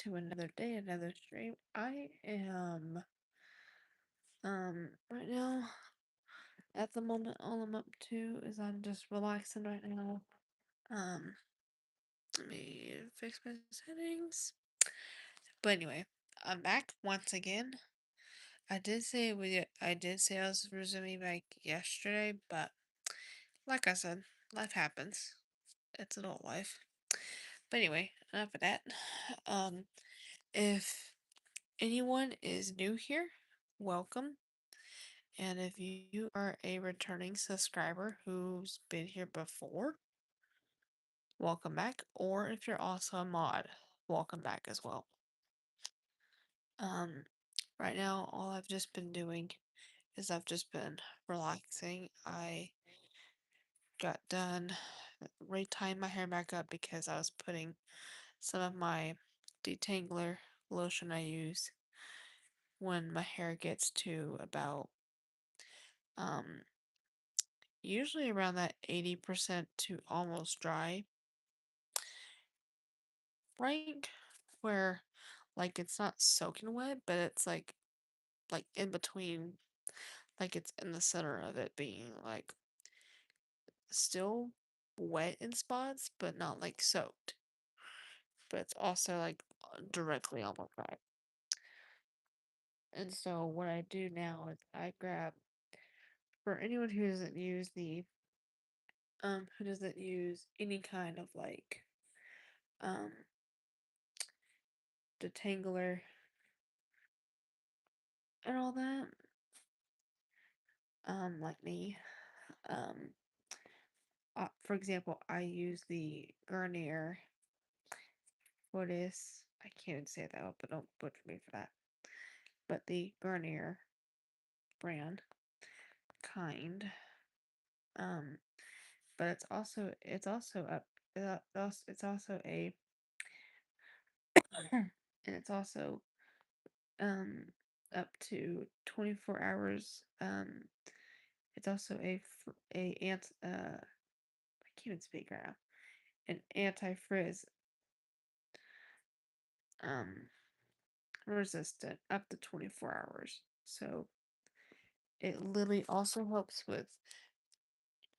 to another day, another stream. I am right now at the moment all I'm up to is I'm just relaxing right now. Um Let me fix my settings. But anyway, I'm back once again. I did say I was resuming back yesterday, but like I said, life happens. It's adult life. But anyway, enough of that. Um if anyone is new here, welcome. And if you are a returning subscriber who's been here before, welcome back. Or if you're also a mod, welcome back as well. Um, right now, all I've just been doing is I've just been relaxing. I got done retying my hair back up because I was putting some of my detangler lotion I use when my hair gets to about um usually around that 80% to almost dry rank where like it's not soaking wet, but it's like in between, like it's in the center of it being like still wet in spots, but not like soaked. But it's also like directly on my back. And so what I do now is I grab for anyone who doesn't use any kind of like um detangler and all that, like me. Um for example, I use the Garnier Fortis. I can't even say that out, but don't butcher me for that. But the Garnier brand kind. Um, but it's also up. It's also a and it's also um up to 24 hours. It's also a I can't even speak right now. An anti-frizz um resistant up to 24 hours. So it literally also helps with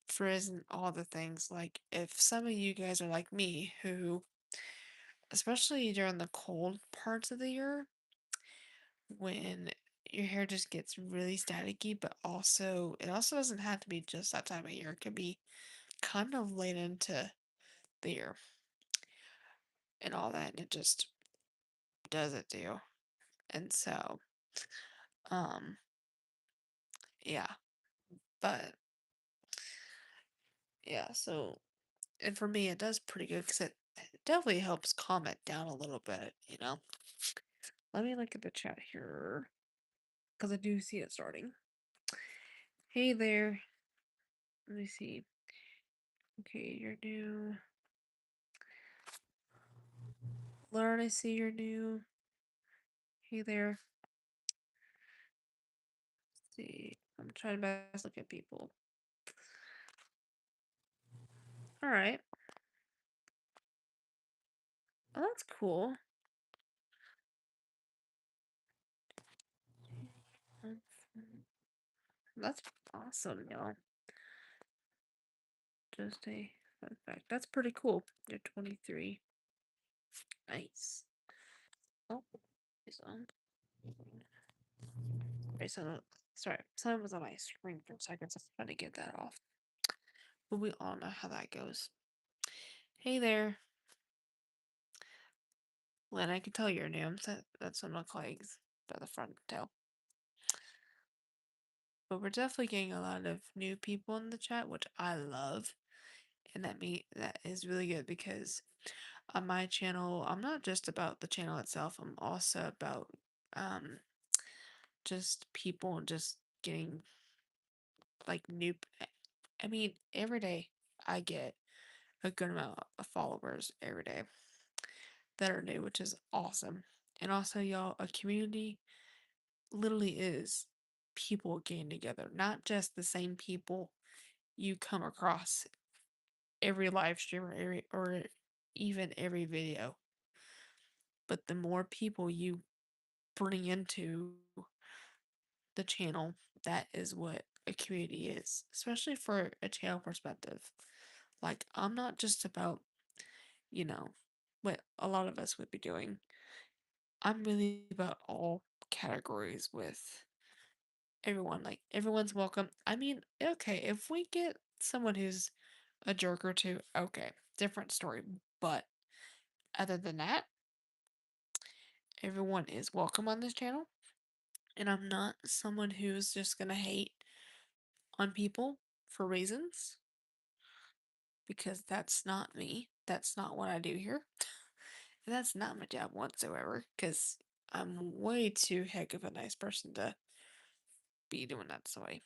frizz and all the things. Like if some of you guys are like me, who, especially during the cold parts of the year, when your hair just gets really staticky, but also it also doesn't have to be just that time of year. It could be kind of late into the year and all that, and it just doesn't do. And so, um, yeah, but yeah, so and for me, it does pretty good because it definitely helps calm it down a little bit, you know. Let me look at the chat here because I do see it starting. Hey there. Let me see. Okay, you're new. Lauren, I see you're new. Hey there. Let's see. I'm trying to best look at people. All right. Oh, that's cool. That's awesome, y'all. Just a fun fact. That's pretty cool. You're 23. Nice. Oh, it's on. Okay, so sorry, someone was on my screen for a second, so I'm trying to get that off. But we all know how that goes. Hey there, Lynn. I can tell your names. That's one of my colleagues by the front tail. But we're definitely getting a lot of new people in the chat, which I love, and that is really good because on my channel, I'm not just about the channel itself. I'm also about um just people just getting like new. I mean, every day I get a good amount of followers every day that are new, which is awesome. And also, y'all, a community literally is people getting together, not just the same people you come across every live stream or even every video. but the more people you bring into the channel, that is what a community is, especially for a channel perspective. Like, I'm not just about, you know, what a lot of us would be doing. I'm really about all categories with everyone. Like, everyone's welcome. I mean, okay, if we get someone who's a jerk or two, okay, different story. But other than that, everyone is welcome on this channel. And I'm not someone who's just gonna hate on people for reasons because that's not me. That's not what I do here. And that's not my job whatsoever because I'm way too heck of a nice person to be doing that way.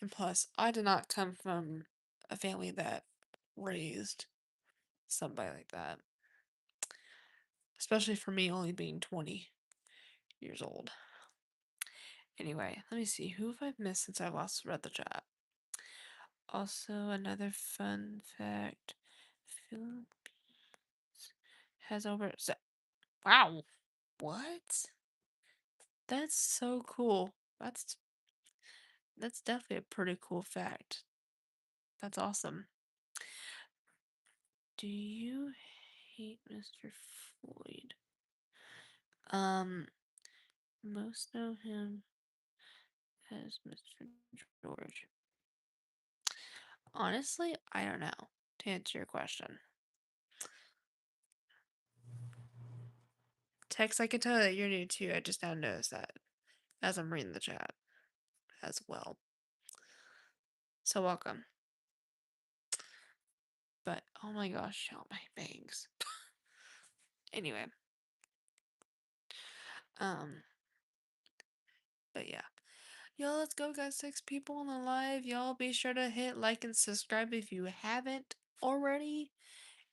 And plus, I did not come from a family that raised somebody like that, especially for me only being 20 years old. Anyway, let me see. Who have I missed since I last read the chat? Also, another fun fact. Philippines has over. Wow. What? That's so cool. That's definitely a pretty cool fact. That's awesome. Do you hate Mr. Floyd? Um, most know him as Mr. George. Honestly, I don't know. To answer your question, Tex, I can tell that you're new too. I just now noticed that as I'm reading the chat as well. So welcome. But oh my gosh, shout my bangs. Anyway, um, but yeah. Y'all, let's go. Got 6 people on the live. Y'all be sure to hit like and subscribe if you haven't already.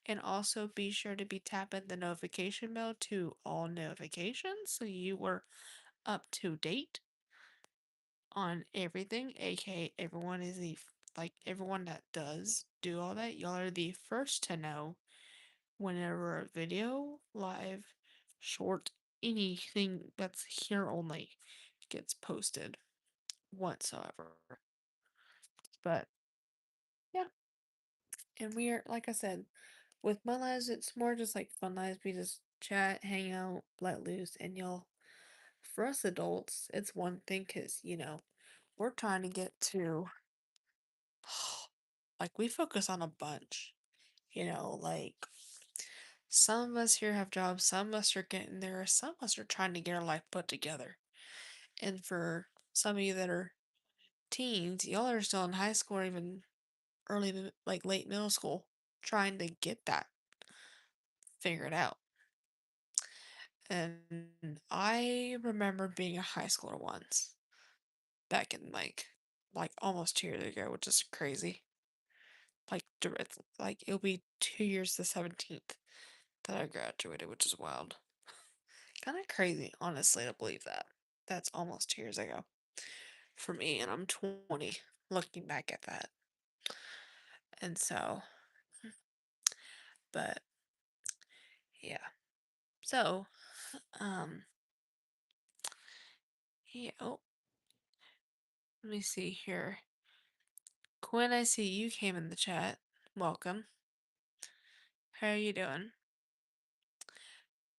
And also be sure to be tapping the notification bell to all notifications so you were up to date on everything. aka everyone is like everyone that does do all that. Y'all are the first to know whenever a video, live, short, anything that's here only gets posted whatsoever. But yeah, and we're like I said, with my lives, it's more just like fun lives. We just chat, hang out, let loose, and y'all. For us adults, it's one thing because we're trying to get to like we focus on a bunch. Like some of us here have jobs, some of us are getting there, some of us are trying to get our life put together. And for some of you that are teens, y'all are still in high school or even like late middle school, trying to get that figured out. And I remember being a high schooler once, back in like almost 2 years ago, which is crazy. Like it'll be 2 years the 17th that I graduated, which is wild. Kind of crazy, honestly, to believe that. That's almost 2 years ago for me, and I'm 20 looking back at that. And so, but yeah. So, um, yeah, oh, let me see here. Quinn, I see you came in the chat. Welcome. How are you doing?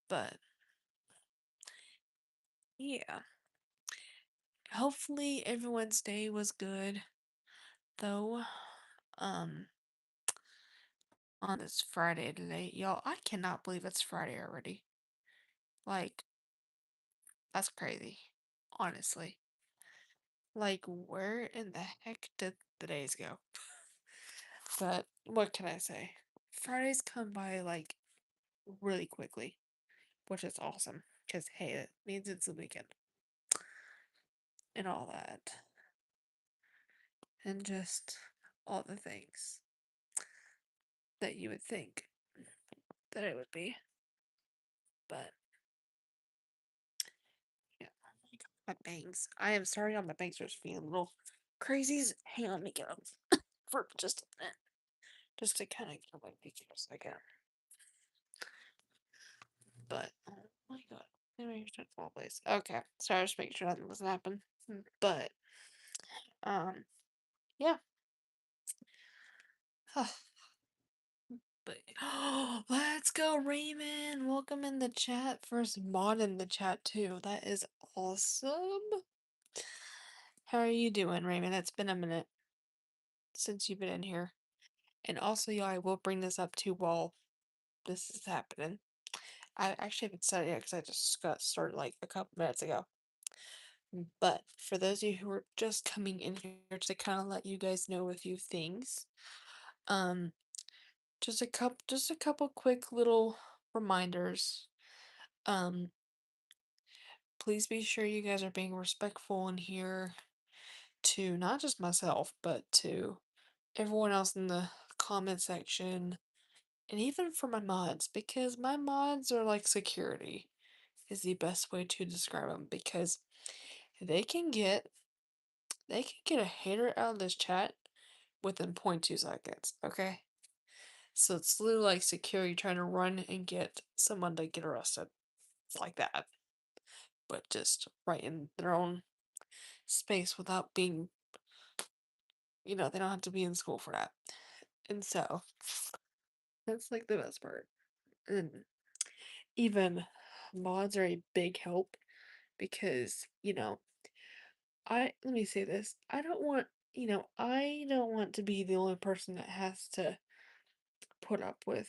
But yeah, hopefully everyone's day was good, though. Um, on this Friday today, y'all, I cannot believe it's Friday already. Like, that's crazy, honestly. Like, where in the heck did the days go? But what can I say? Fridays come by like really quickly, which is awesome. Because, hey, it means it's the weekend and all that. And just all the things that you would think that it would be. But, yeah, my bangs. I am sorry on my bangs are just feeling a little crazies. Hang on, let me get up for just a minute. Just to kind of get my bangs for a second. But oh my god. Maybe I should fall place. Okay. Sorry, just making sure that doesn't happen. But um yeah. But let's go, Raymond. Welcome in the chat. First mod in the chat too. That is awesome. How are you doing, Raymond? It's been a minute since you've been in here. And also, y'all, I will bring this up too while this is happening. I actually haven't said it yet because I just got started like a couple minutes ago. But for those of you who are just coming in here to kind of let you guys know a few things, um, just a couple quick little reminders. Um, please be sure you guys are being respectful in here to not just myself, but to everyone else in the comment section, and even for my mods, because my mods are like security, is the best way to describe them, because they can get they can get a hater out of this chat within 0.2 seconds, okay? So it's literally like security trying to run and get someone to get arrested. It's like that. But just right in their own space without being, they don't have to be in school for that. And so that's like the best part. And even mods are a big help because, let me say this. I don't want to be the only person that has to put up with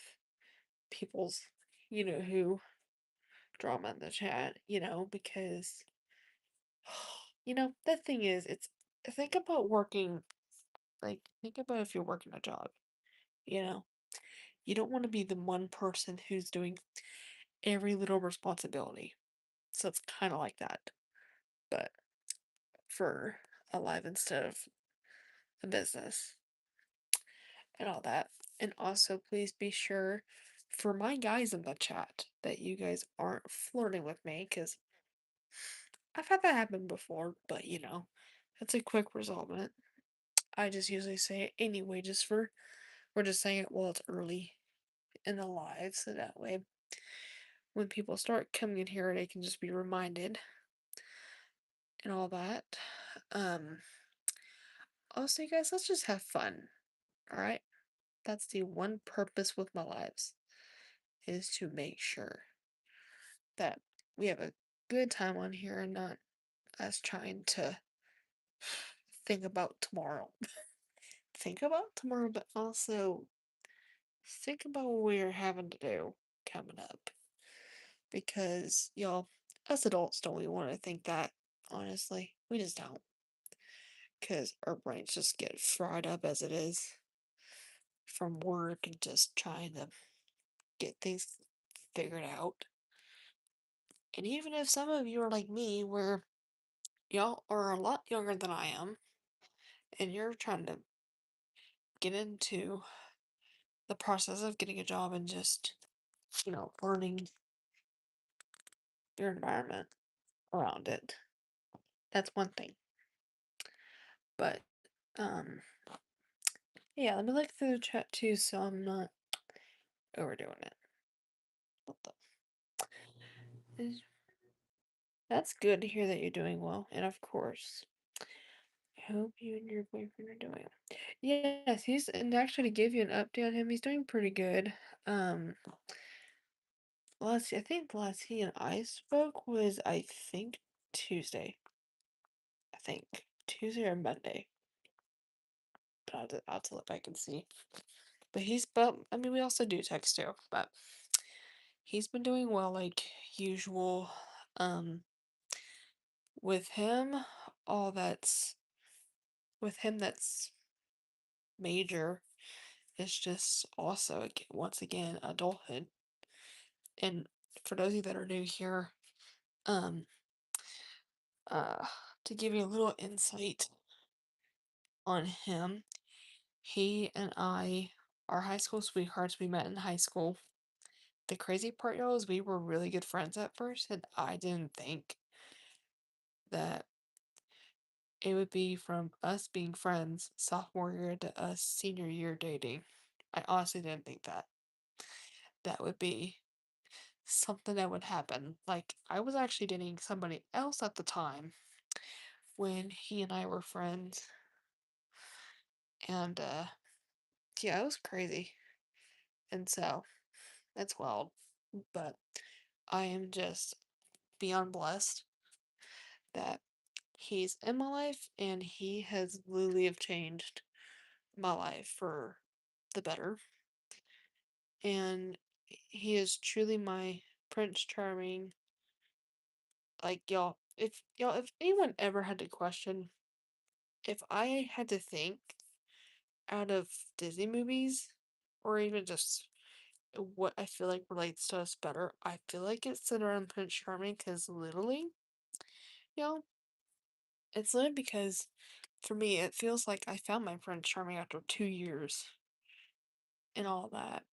people's, who drama in the chat, because, the thing is, think about working, think about if you're working a job, you know, you don't want to be the one person who's doing every little responsibility. So it's kind of like that, but for a live instead of a business and all that. And also, please be sure for my guys in the chat that you guys aren't flirting with me because I've had that happen before, but it's a quick resolvement. I just usually say it anyway, we're just saying it while it's early in the live, so that way when people start coming in here, they can just be reminded and all that. Um, Also, you guys, let's just have fun, alright? That's the one purpose with my lives, is to make sure that we have a good time on here and not us trying to think about tomorrow. Think about tomorrow, but also think about what we're having to do coming up. Because, y'all, us adults don't we want to think that, honestly. We just don't. Because our brains just get fried up as it is from work and just trying to get things figured out. And even if some of you are like me, where y'all are a lot younger than I am, and you're trying to get into the process of getting a job and just, learning your environment around it, that's one thing. But, um, yeah, let me look through the chat too so I'm not overdoing it. What the? That's good to hear that you're doing well, and of course, I hope you and your boyfriend are doing well. Yes, and actually to give you an update on him, he's doing pretty good. Um, let's see, I think the last he and I spoke was, I think, Tuesday. I think Tuesday or Monday. But I'll have to look back and see. But I mean, we also do text too, but he's been doing well like usual. Um, with him, all that's with him that's major is just also once again adulthood. And for those of you that are new here, um, uh, to give you a little insight on him, he and I are high school sweethearts. We met in high school. The crazy part, y'all, is we were really good friends at first, and I didn't think that it would be from us being friends sophomore year to us senior year dating. I honestly didn't think that would be something that would happen. Like, I was actually dating somebody else at the time when he and I were friends, and, yeah, it was crazy, and so, that's wild, but I am just beyond blessed that he's in my life, and he has literally have changed my life for the better, and he is truly my Prince Charming. Like, if anyone ever had to question, if I had to think out of Disney movies, or even just what I feel like relates to us better, I feel like it's centered around Prince Charming, because literally, y'all, it's literally because for me, it feels like I found my Prince Charming after 2 years and all that.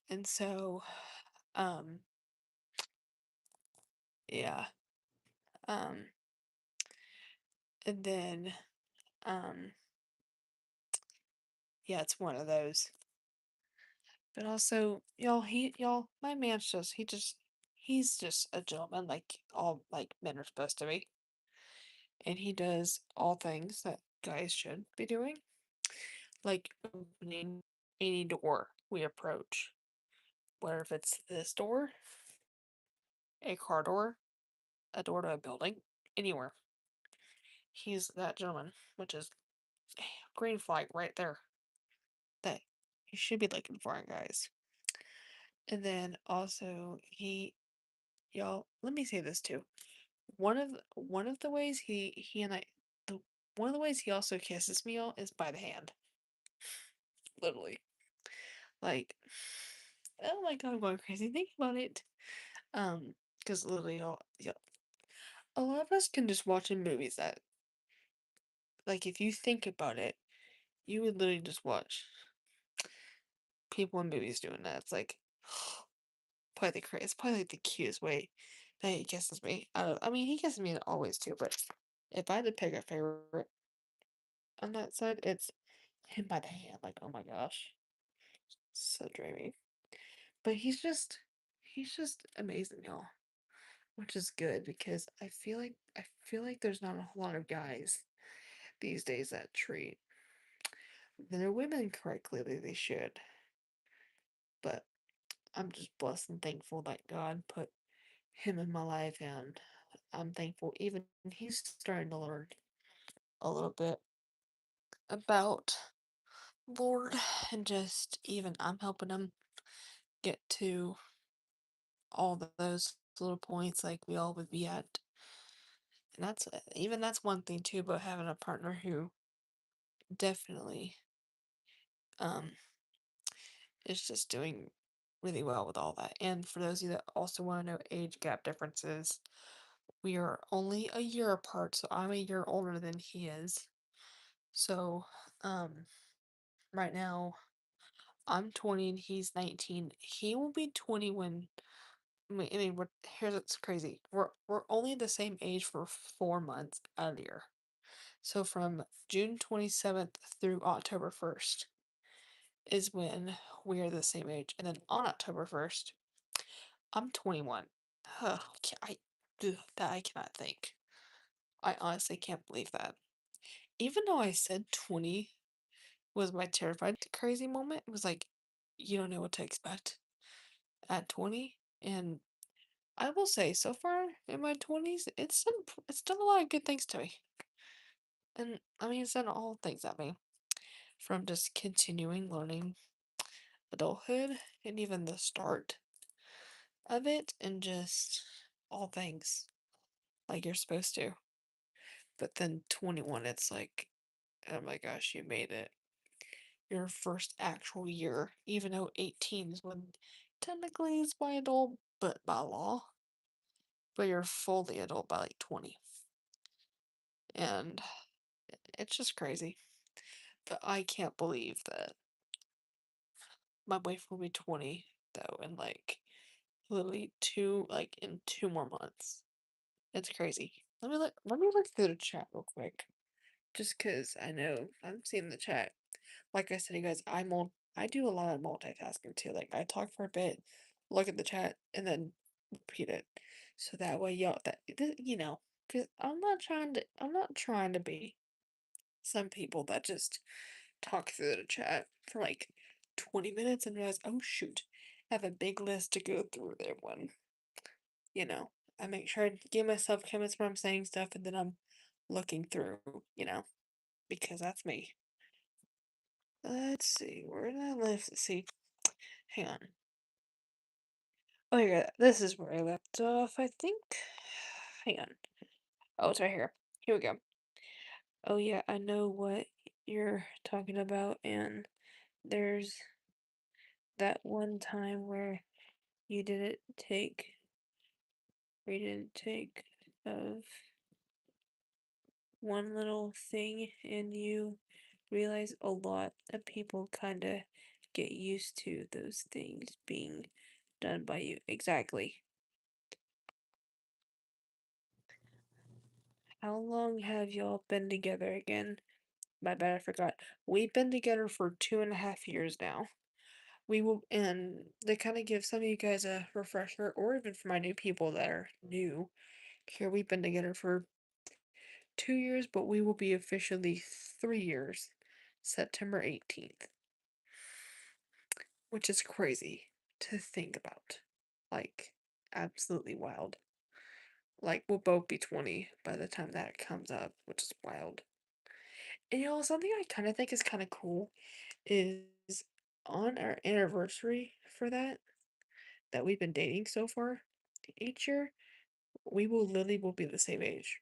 And so, um, yeah, um, and then, um, yeah, it's one of those. But also, my man's he's just a gentleman, like all like men are supposed to be. And he does all things that guys should be doing, like opening any door we approach, whether if it's this door, a car door, a door to a building, anywhere. He's that gentleman, which is green flag right there that you should be looking for in guys. And then also let me say this too. One of the ways he and I the one of the ways he also kisses me all is by the hand. Literally. Like, oh my god, I'm going crazy thinking about it. Because literally a lot of us can just watch in movies that, like, if you think about it, you would literally just watch people in movies doing that. It's like it's probably like the cutest way that he kisses me. I mean, he kisses me always too, but if I had to pick a favorite on that side, it's him by the hand. Like, oh my gosh, so dreamy. But he's just amazing, y'all. Which is good because I feel like there's not a whole lot of guys these days that treat their women correctly that they should. But I'm just blessed and thankful that God put him in my life, and I'm thankful even he's starting to learn a little bit about Lord, and just even I'm helping him get to those little points like we all would be at. And that's one thing too, but having a partner who definitely um is just doing really well with all that. And for those of you that also want to know age gap differences, we are only a year apart, so I'm a year older than he is. So, um, right now I'm 20 and he's 19. He will be 20 when I mean here's what's crazy. We're only the same age for 4 months out of the year. So from June 27th through October 1st is when we are the same age. And then on October 1st, I'm 21. Huh, that I cannot think. I honestly can't believe that. Even though I said 20 was my terrified crazy moment, it was like, you don't know what to expect at 20. And I will say, so far in my 20s, it's done a lot of good things to me. And I mean, it's done all things at me. From just continuing learning adulthood and even the start of it, and just all things like you're supposed to. But then 21, it's like, oh my gosh, you made it. Your first actual year, even though 18 is when technically is by adult, but by law. But you're fully adult by like 20. And it's just crazy. But I can't believe that my wife will be 20 though, in like literally in 2 more months. It's crazy. Let me look through the chat real quick. Just cause I know I'm seeing the chat. Like I said, you guys, I do a lot of multitasking too. Like I talk for a bit, look at the chat, and then repeat it. So that way y'all you know, because I'm not trying to be some people that just talk through the chat for like 20 minutes and realize, oh shoot, I have a big list to go through there one. You know, I make sure I give myself comments when I'm saying stuff and then I'm looking through, because that's me. Let's see, where did I left? Let's see, hang on. Oh yeah, this is where I left off, I think. Hang on. Oh, it's right here. Here we go. Oh yeah, I know what you're talking about, and there's that one time where you didn't take, we didn't take of one little thing, and you realize a lot of people kind of get used to those things being done by you. Exactly. How long have y'all been together again? My bad, I forgot. We've been together for 2.5 years now. We will, and they kind of give some of you guys a refresher, or even for my new people that are new. Here, we've been together for 2 years, but we will be officially 3 years, September 18th, which is crazy to think about. Like, absolutely wild. Like, we'll both be 20 by the time that comes up, which is wild. And something I kind of think is kind of cool is on our anniversary for that we've been dating so far, each year, we will literally will be the same age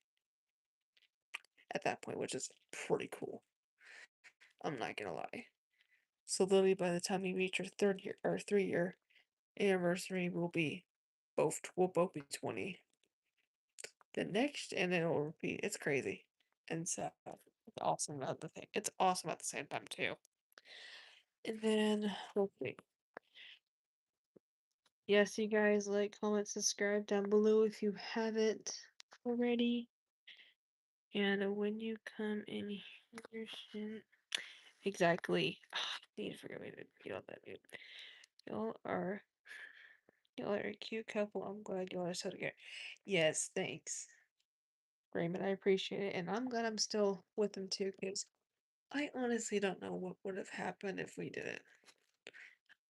at that point, which is pretty cool. I'm not gonna lie. So literally by the time we reach our 3rd year or 3 year anniversary, we'll both be 20. The next, and then it'll repeat. It's crazy. And so it's awesome at the thing. It's awesome at the same time too. And then let's see. Yes, you guys like, comment, subscribe down below if you haven't already. And when you come in here, exactly. Need to forget me to get on that mute. Y'all are y'all are a cute couple. I'm glad y'all are so together. Yes, thanks, Raymond. I appreciate it, and I'm glad I'm still with them too, because I honestly don't know what would have happened if we didn't.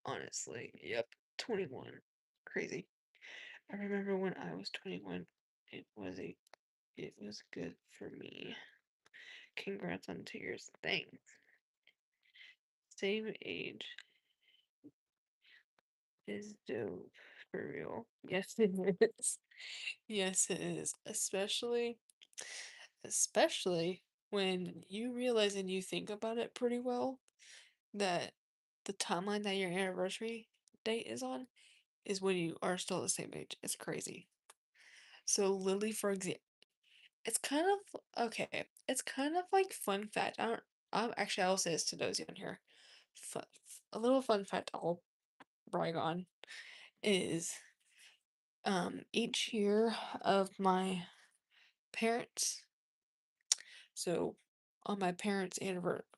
Honestly, yep, 21, crazy. I remember when I was 21, it was good for me. Congrats on 2 years. Thanks. Same age is dope for real. Yes, it is. Yes, it is. Especially when you realize and you think about it pretty well that the timeline that your anniversary date is on is when you are still the same age. It's crazy. So Lily, for example, it's kind of okay. It's kind of like fun fact. I don't. Actually, I'll say this to those on here. Fun, a little fun fact I'll brag on is each year of my parents. So on my parents'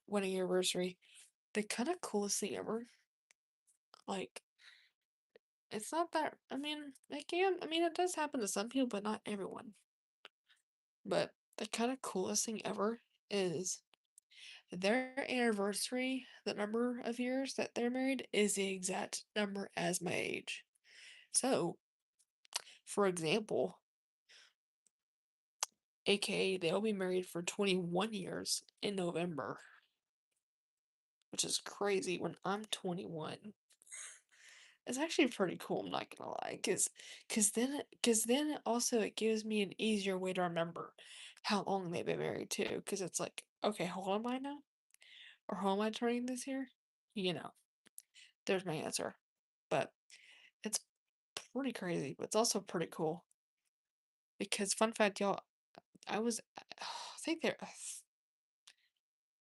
wedding anniversary, the kind of coolest thing ever. Like, it's not that. I mean, it can. I mean, it does happen to some people, but not everyone. But the kind of coolest thing ever is their anniversary, the number of years that they're married, is the exact number as my age. So, for example, aka they'll be married for 21 years in November, which is crazy when I'm 21. It's actually pretty cool, I'm not gonna lie, cause then also it gives me an easier way to remember how long they've been married too, cause it's like, okay, how old am I now? Or how am I turning this year? You know, there's my answer. But it's pretty crazy, but it's also pretty cool. Because fun fact, y'all, I think they're,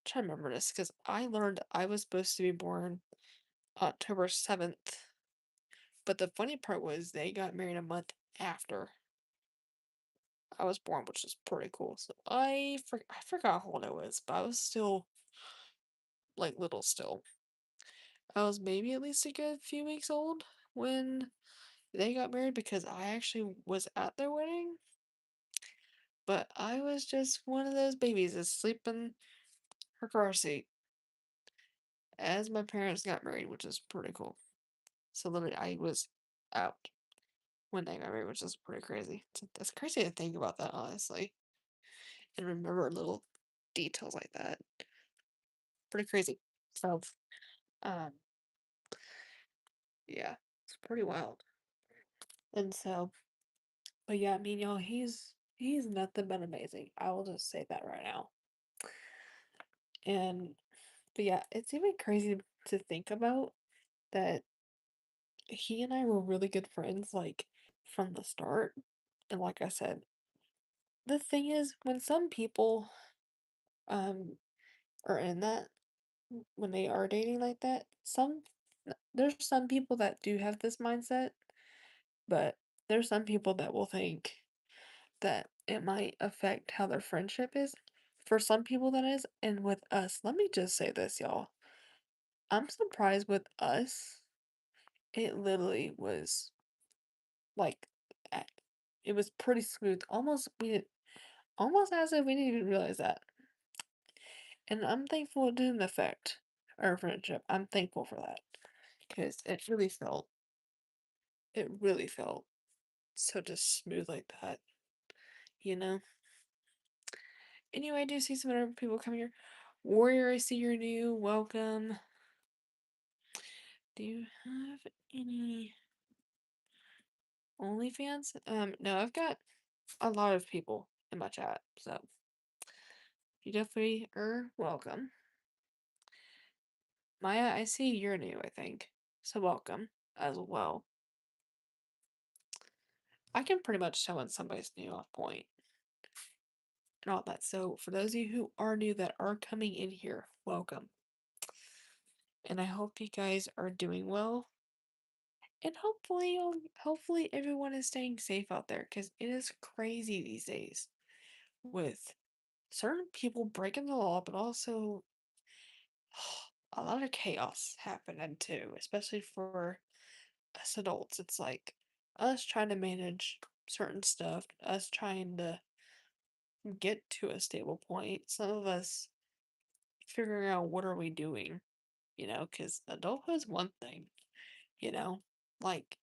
trying to remember this, because I learned I was supposed to be born October 7th. But the funny part was they got married a month after I was born, which is pretty cool. So I forgot how old I was, but I was still like little still. I was maybe at least a good few weeks old when they got married because I actually was at their wedding, but I was just one of those babies asleep in her car seat as my parents got married, which is pretty cool. So literally, I was out when they got married, which is pretty crazy. That's crazy to think about that, honestly, and remember little details like that. Pretty crazy. So, um, yeah, it's pretty wild. And so, but yeah, I mean, y'all, he's nothing but amazing. I will just say that right now. And but yeah, it's even crazy to think about that he and I were really good friends, like from the start. And like I said, the thing is, when some people um are in that, when they are dating like that, there's some people that do have this mindset, but there's some people that will think that it might affect how their friendship is. For some people, that is. And with us, let me just say this, y'all. I'm surprised with us. It literally was like, a- it was pretty smooth. Almost as if we didn't even realize that. And I'm thankful it didn't affect our friendship. I'm thankful for that because it really felt so just smooth like that, you know? Anyway, I do see some other people coming here. Warrior, I see you're new. Welcome. Do you have any OnlyFans? No, I've got a lot of people in my chat, so you definitely are welcome. Maya, I see you're new, I think. So welcome as well. I can pretty much tell when somebody's new off point and all that. So for those of you who are new that are coming in here, welcome. And I hope you guys are doing well. And hopefully everyone is staying safe out there because it is crazy these days with certain people breaking the law, but also a lot of chaos happening too, especially for us adults. It's like us trying to manage certain stuff, us trying to get to a stable point. Some of us figuring out what are we doing, because adulthood's one thing, you know? Like,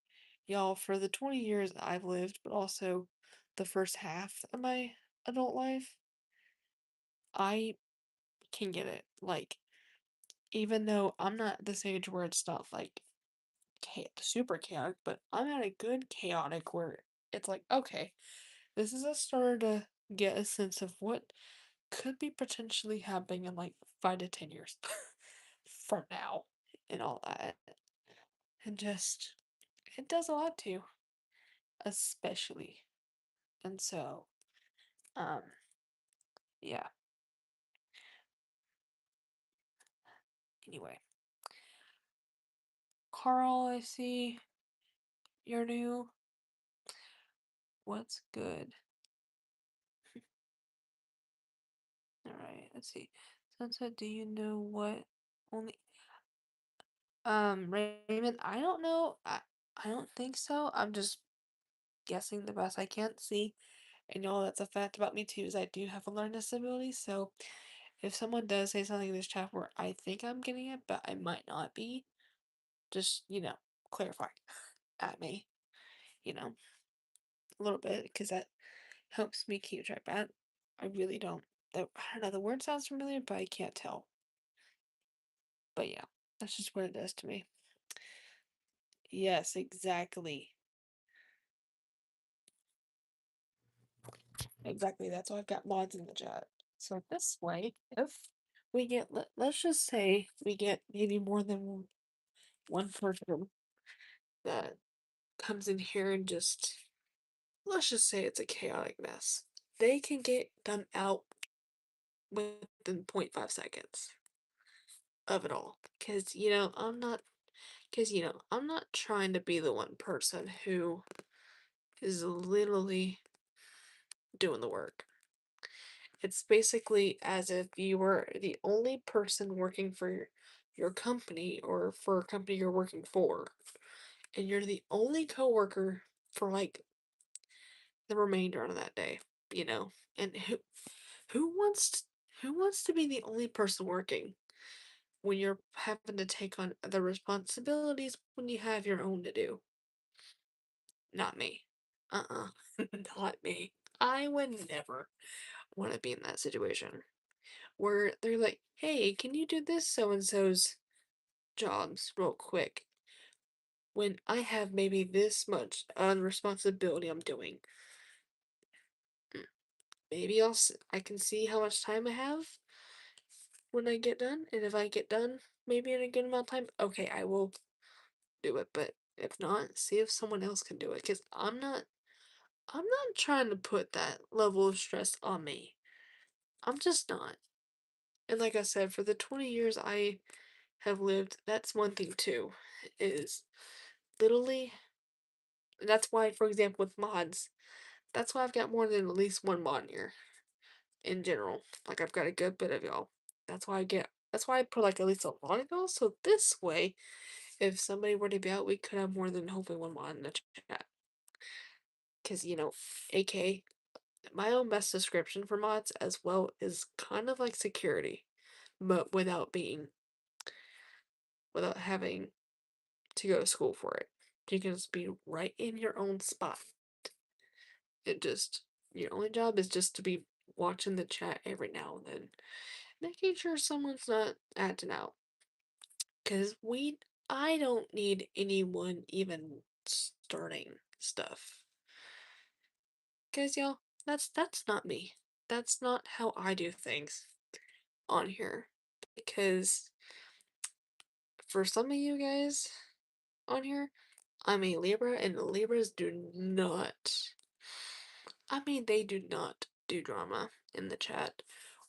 y'all, for the 20 years I've lived, but also the first half of my adult life, I can get it. Like, even though I'm not at this age where it's not like super chaotic, but I'm at a good chaotic where it's like, okay, this is a start to get a sense of what could be potentially happening in like 5 to 10 years from now and all that. And just, it does a lot to, especially. And so, um, yeah. Anyway, Carl, I see you're new. What's good? Alright, let's see. Sunset, do you know what only Raymond, I don't know. I don't think so. I'm just guessing the best I can see. And y'all, that's a fact about me too, is I do have a learning disability, so if someone does say something in this chat where I think I'm getting it, but I might not be, just, clarify at me, you know, a little bit, because that helps me keep track. But I really don't. I don't know, the word sounds familiar, but I can't tell. But yeah, that's just what it does to me. Yes, exactly. Exactly. That's why I've got mods in the chat. So this way, if we get, let's just say we get maybe more than one person that comes in here and just, let's just say it's a chaotic mess. They can get them out within 0.5 seconds of it all. I'm not trying to be the one person who is literally doing the work. It's basically as if you were the only person working for your company or for a company you're working for. and you're the only coworker for like the remainder of that day, you know? And who wants t who wants to be the only person working when you're having to take on the responsibilities when you have your own to do? Not me. Uh-uh. Not me. I would never wanna be in that situation where they're like, "Hey, can you do this so and so's jobs real quick?" When I have maybe this much responsibility I'm doing. Mm, maybe I can see how much time I have when I get done, and if I get done maybe in a good amount of time, okay, I will do it, but if not, see if someone else can do it, because I'm not trying to put that level of stress on me. I'm just not. And like I said, for the 20 years I have lived, that's one thing too, is literally, that's why, for example, with mods, that's why I've got more than at least one mod here in general. Like I've got a good bit of y'all. That's why I put like at least a lot of y'all. So this way, if somebody were to be out, we could have more than hopefully one mod in the chat. Cause AK, my own best description for mods as well is kind of like security, but without having to go to school for it. You can just be right in your own spot. It just Your only job is just to be watching the chat every now and then, making sure someone's not acting out. Cause I don't need anyone even starting stuff. Cause y'all, that's not me. That's not how I do things on here. Because for some of you guys on here, I'm a Libra, and Libras do not. I mean, they do not do drama in the chat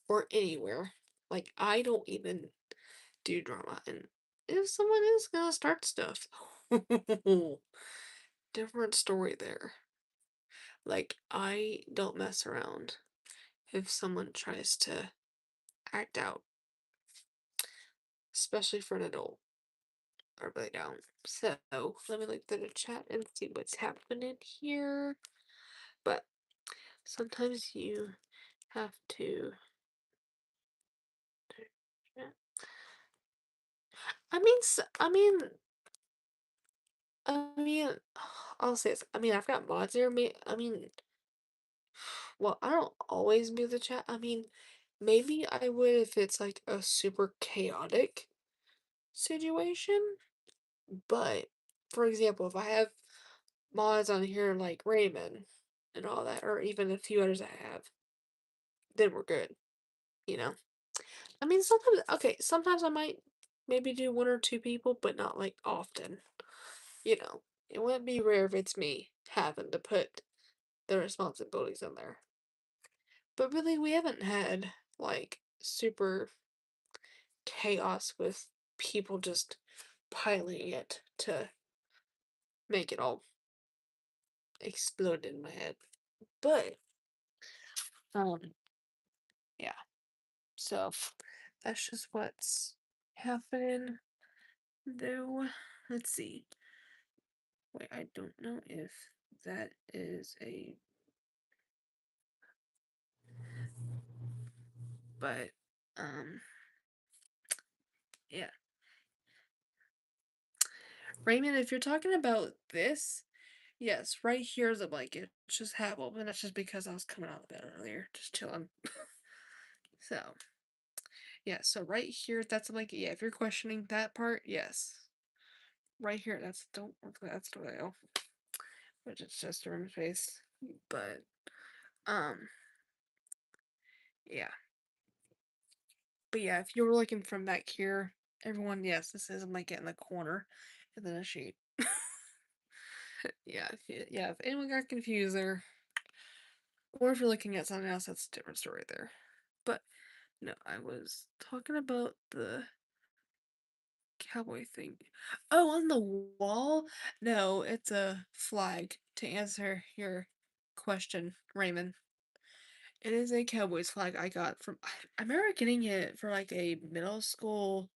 or anywhere. Like, I don't even do drama. And if someone is gonna start stuff, different story there. Like, I don't mess around if someone tries to act out, especially for an adult. I really don't. So, let me look through the chat and see what's happening here. But sometimes you have to. I mean, I'll say this. I mean, I've got mods here. Well, I don't always mute the chat. I mean, maybe I would if it's like a super chaotic situation. But for example, if I have mods on here like Raymond and all that, or even a few others I have, then we're good. You know. I mean, sometimes I might maybe do one or two people, but not like often. You know, it wouldn't be rare if it's me having to put the responsibilities in there. But really, we haven't had like super chaos with people just piling it to make it all explode in my head. But um yeah. So that's just what's happening though. Let's see. Wait, I don't know if that is a but um yeah. Raymond, if you're talking about this, yes, right here is a blanket. It's just half open. That's just because I was coming out of bed earlier, just chilling. So, yeah, so right here, that's a blanket. Yeah, if you're questioning that part, yes. Right here, that's the whale, which is just a room space. But, um, yeah. But yeah, if you were looking from back here, everyone, yes, this is a blanket in the corner, and then a sheet. Yeah, if anyone got confused there, or if you're looking at something else, that's a different story there. But no, I was talking about the cowboy thing. Oh, on the wall? No, it's a flag to answer your question, Raymond. It is a Cowboys flag I got from I remember getting it for like a middle school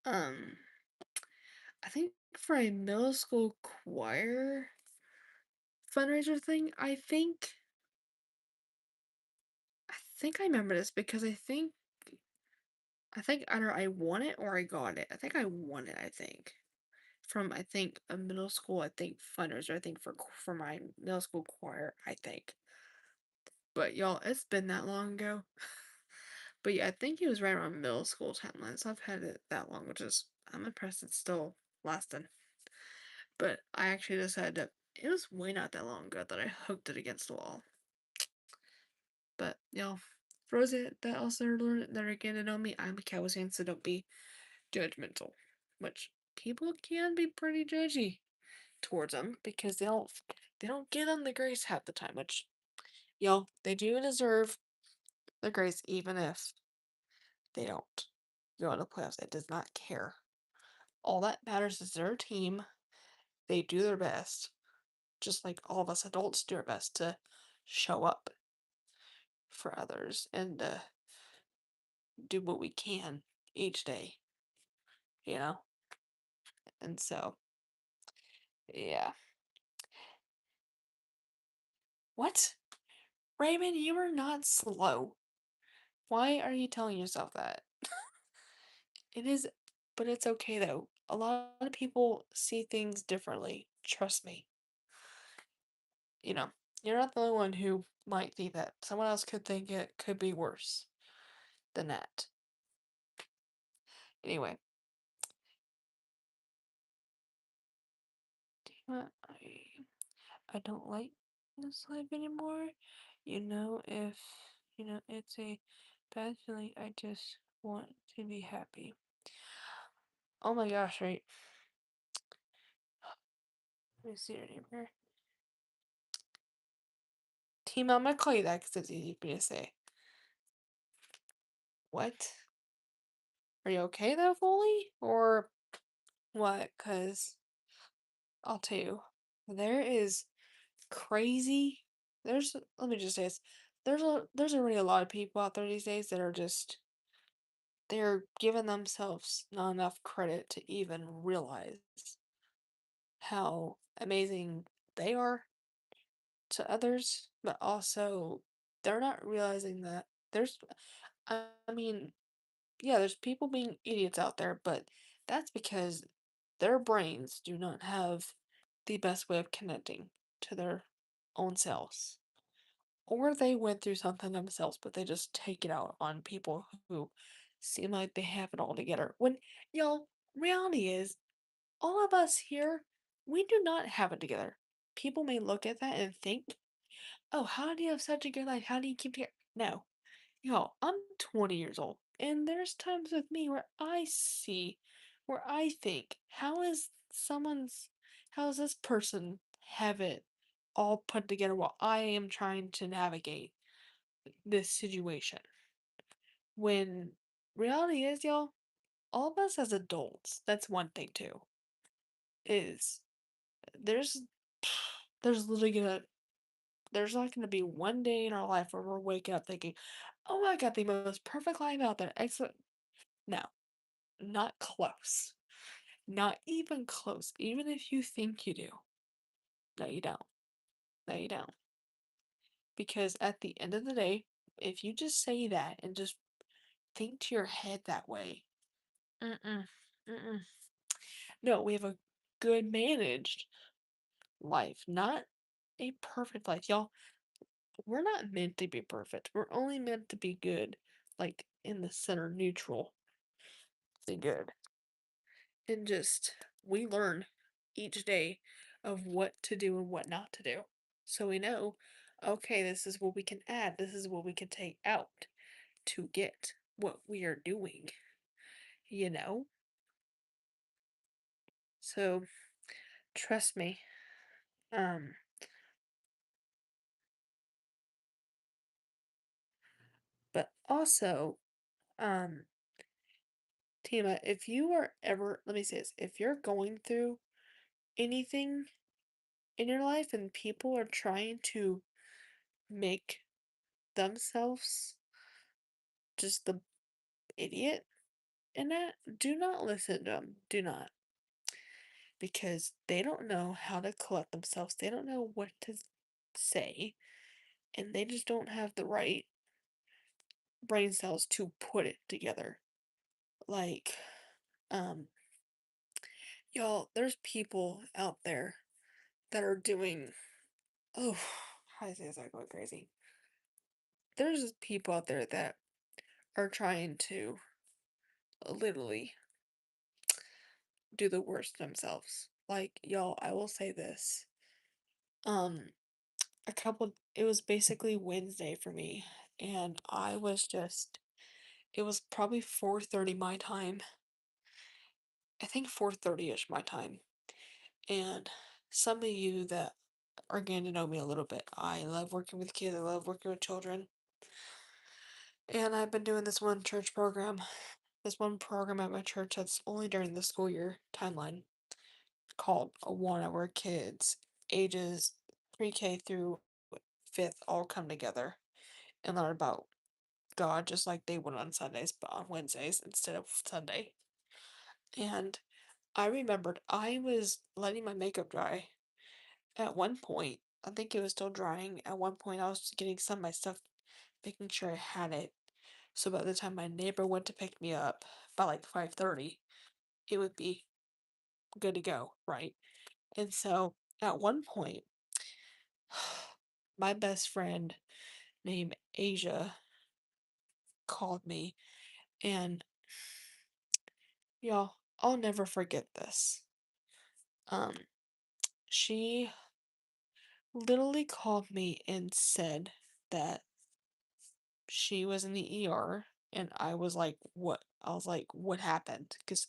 um I think For a middle school choir fundraiser thing, I think I remember this because I think either I won it or I got it. I think I won it, I think. From I think a middle school, I think fundraiser, I think for my middle school choir, I think. But y'all, it's been that long ago. But yeah, I think it was right around middle school timeline. So I've had it that long, which is I'm impressed it's still lasting. But I actually decided that it was way not that long ago that I hooked it against the wall. But y'all, for those that also learn that are getting to know me, I'm a Cowboys fan, so don't be judgmental. Which people can be pretty judgy towards them because they don't give them the grace half the time. Which y'all, they do deserve the grace even if they don't go into the playoffs. It does not care. All that matters is their team. They do their best, just like all of us adults do our best to show up for others and do what we can each day, you know? And so, yeah. What? Raymond, you are not slow. Why are you telling yourself that? It is, but it's okay though. A lot of people see things differently. Trust me. You know, you're not the only one who might think that. Someone else could think it could be worse than that. Anyway, I don't like this life anymore. If it's a bad feeling, I just want to be happy. Oh my gosh, right? Let me see your name here. Team, I'm gonna call you that because it's easy for me to say. What? Are you okay though, fully? Or what? Because I'll tell you, there is crazy. Let me just say this. There's already a lot of people out there these days that are just they're giving themselves not enough credit to even realize how amazing they are to others, but also they're not realizing that I mean, yeah, there's people being idiots out there, but that's because their brains do not have the best way of connecting to their own selves. Or they went through something themselves, but they just take it out on people who seem like they have it all together. When, y'all, reality is, all of us here, we do not have it together. People may look at that and think, oh, how do you have such a good life? How do you keep together? No. Y'all, I'm 20 years old, and there's times with me where I think, how does this person have it all put together while I am trying to navigate this situation? When reality is, y'all, all of us as adults, that's one thing too, is there's there's literally gonna there's not gonna be one day in our life where we're waking up thinking, oh, I got the most perfect life out there. Excellent. No, not close. Not even close. Even if you think you do. No, you don't. No, you don't. Because at the end of the day, if you just say that and just think to your head that way, mm-mm, mm-mm. No, we have a good managed life, not a perfect life. Y'all, we're not meant to be perfect. We're only meant to be good, like in the center neutral, the good. And just, we learn each day of what to do and what not to do. So we know, okay, this is what we can add, this is what we can take out to get what we are doing, you know? So trust me. Um, but also, um, Tima, if you are ever, let me say this, if you're going through anything in your life and people are trying to make themselves just the idiot in that, do not listen to them. Do not. because they don't know how to collect themselves. They don't know what to say, and they just don't have the right brain cells to put it together. Like, um, y'all, there's people out there that are doing, oh, how do I say this without going crazy? There's people out there that are trying to literally do the worst themselves. Like, y'all, I will say this. Um, it was basically Wednesday for me, and I was just, it was probably 4:30 my time. I think 4:30ish my time. And some of you that are getting to know me a little bit, I love working with kids, I love working with children. And I've been doing this one program at my church that's only during the school year timeline called a 1 hour kids ages pre-K through fifth all come together and learn about God just like they would on Sundays, but on Wednesdays instead of Sunday. And I remembered I was letting my makeup dry at one point. I think it was still drying. At one point, I was getting some of my stuff, making sure I had it. So by the time my neighbor went to pick me up by like 5:30, it would be good to go, right? And so at one point, my best friend named Asia called me, and y'all, I'll never forget this. Um, she literally called me and said that she was in the ER, and I was like, "What?" I was like, "What happened?" Because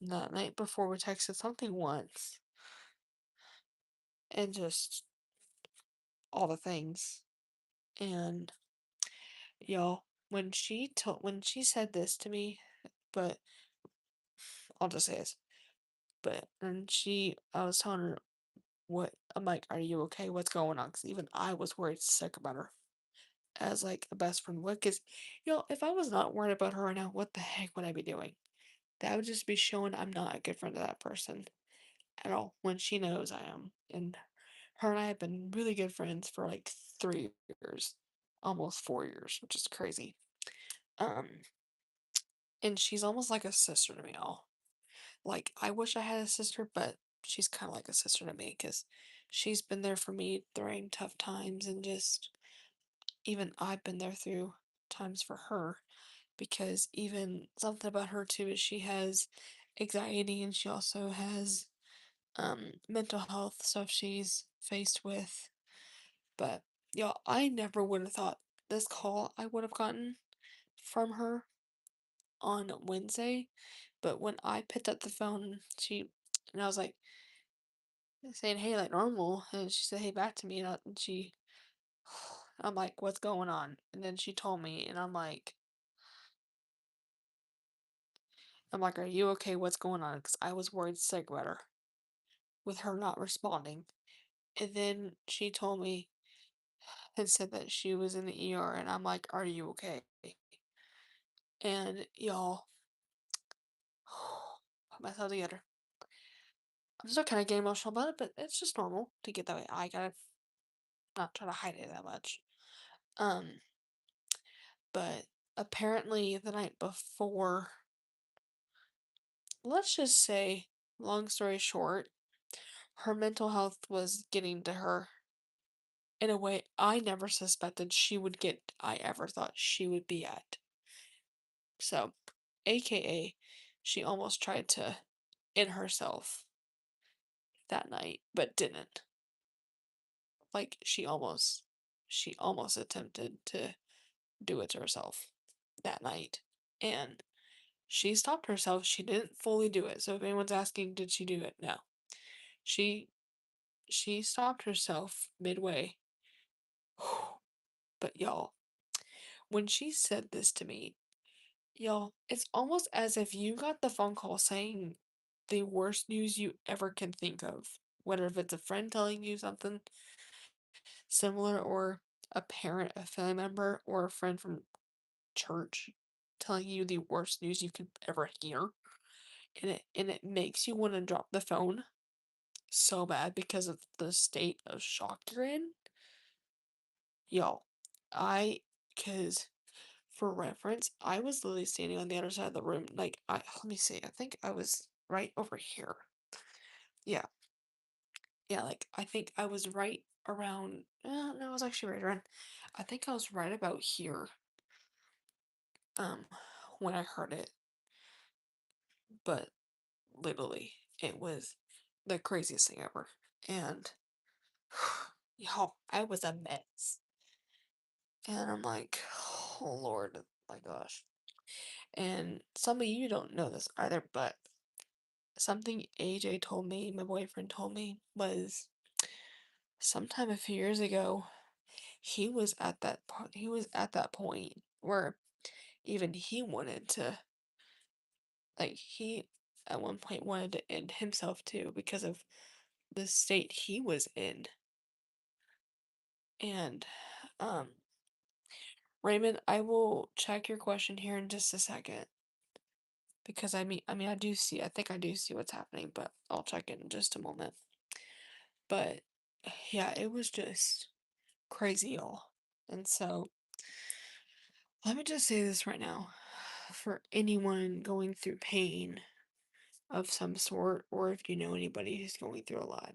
the night before we texted something once, and just all the things. And y'all, when she said this to me, but I'll just say this, but and I was telling her what I'm like, "Are you okay? What's going on?" Because even I was worried sick about her as like a best friend would. Because if I was not worried about her right now, what the heck would I be doing? That would just be showing I'm not a good friend to that person at all when she knows I am. And her and I have been really good friends for like 3 years, almost 4 years, which is crazy. Um, and she's almost like a sister to me, all. Like, I wish I had a sister, but she's kind of like a sister to me because she's been there for me during tough times, and just even I've been there through times for her, because even something about her too is she has anxiety, and she also has mental health stuff she's faced with. But y'all, I never would have thought this call I would have gotten from her on Wednesday. But when I picked up the phone, and I was like saying hey like normal, and she said hey back to me, and I'm like, what's going on? And then she told me, and I'm like, are you okay? What's going on? Because I was worried sick about her with her not responding. And then she told me and said that she was in the ER, and I'm like, are you okay? And y'all, put myself together. I'm still kind of getting emotional about it, but it's just normal to get that way. I gotta not try to hide it that much. Um, but apparently the night before, let's just say, long story short, her mental health was getting to her in a way I never suspected she would get, I ever thought she would be at. So, AKA, she almost tried to end herself that night, but didn't. Like, she almost attempted to do it to herself that night. And she stopped herself. She didn't fully do it. So if anyone's asking, did she do it? No. She she stopped herself midway. But y'all, when she said this to me, y'all, it's almost as if you got the phone call saying the worst news you ever can think of. Whether if it's a friend telling you something similar, or a parent, a family member, or a friend from church telling you the worst news you could ever hear, and it makes you want to drop the phone. so bad because of the state of shock you're in. Y'all, I, cause for reference, I was literally standing on the other side of the room. Like, let me see, I think I was right over here. Yeah, yeah, like, I think I was right around, no, I was actually right around, I think I was right about here, um, when I heard it, but literally, it was the craziest thing ever. And, y'all, I was a mess. And I'm like, oh Lord, my gosh. And some of you don't know this either, but something AJ told me, my boyfriend told me, was sometime a few years ago, he was at that point where even he wanted to, like, he at one point wanted to end himself too because of the state he was in. And um Raymond, I will check your question here in just a second because I think I do see what's happening, but I'll check it in just a moment. But yeah, it was just crazy, y'all. And so let me just say this right now. For anyone going through pain of some sort, or if you know anybody who's going through a lot,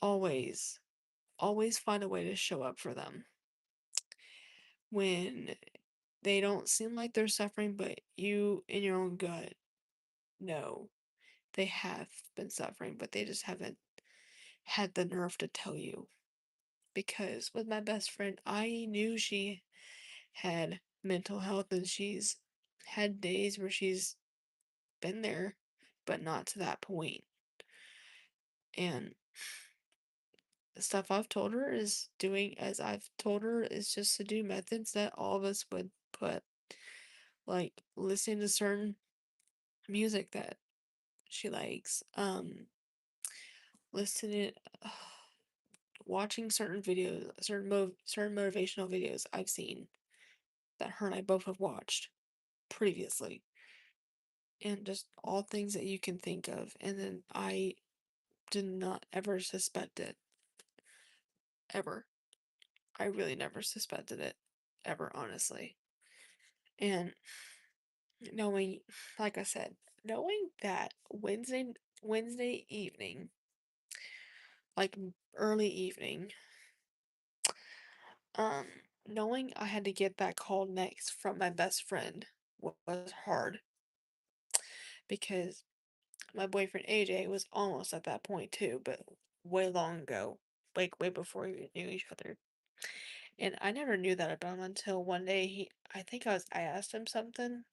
always, always find a way to show up for them when they don't seem like they're suffering, but you in your own gut know they have been suffering, but they just haven't had the nerve to tell you. Because with my best friend, I knew she had mental health and she's had days where she's been there, but not to that point. And the stuff I've told her is doing as I've told her is just to do methods that all of us would put, like listening to certain music that she likes, listening, watching certain videos, certain motivational videos I've seen that her and I both have watched previously, and just all things that you can think of. And then I did not ever suspect it, ever. I really never suspected it, ever, honestly. And knowing, like I said, knowing that Wednesday evening, like early evening, um, knowing I had to get that call next from my best friend was hard because my boyfriend AJ was almost at that point too, but way long ago, like way before we knew each other. And I never knew that about him until one day I asked him something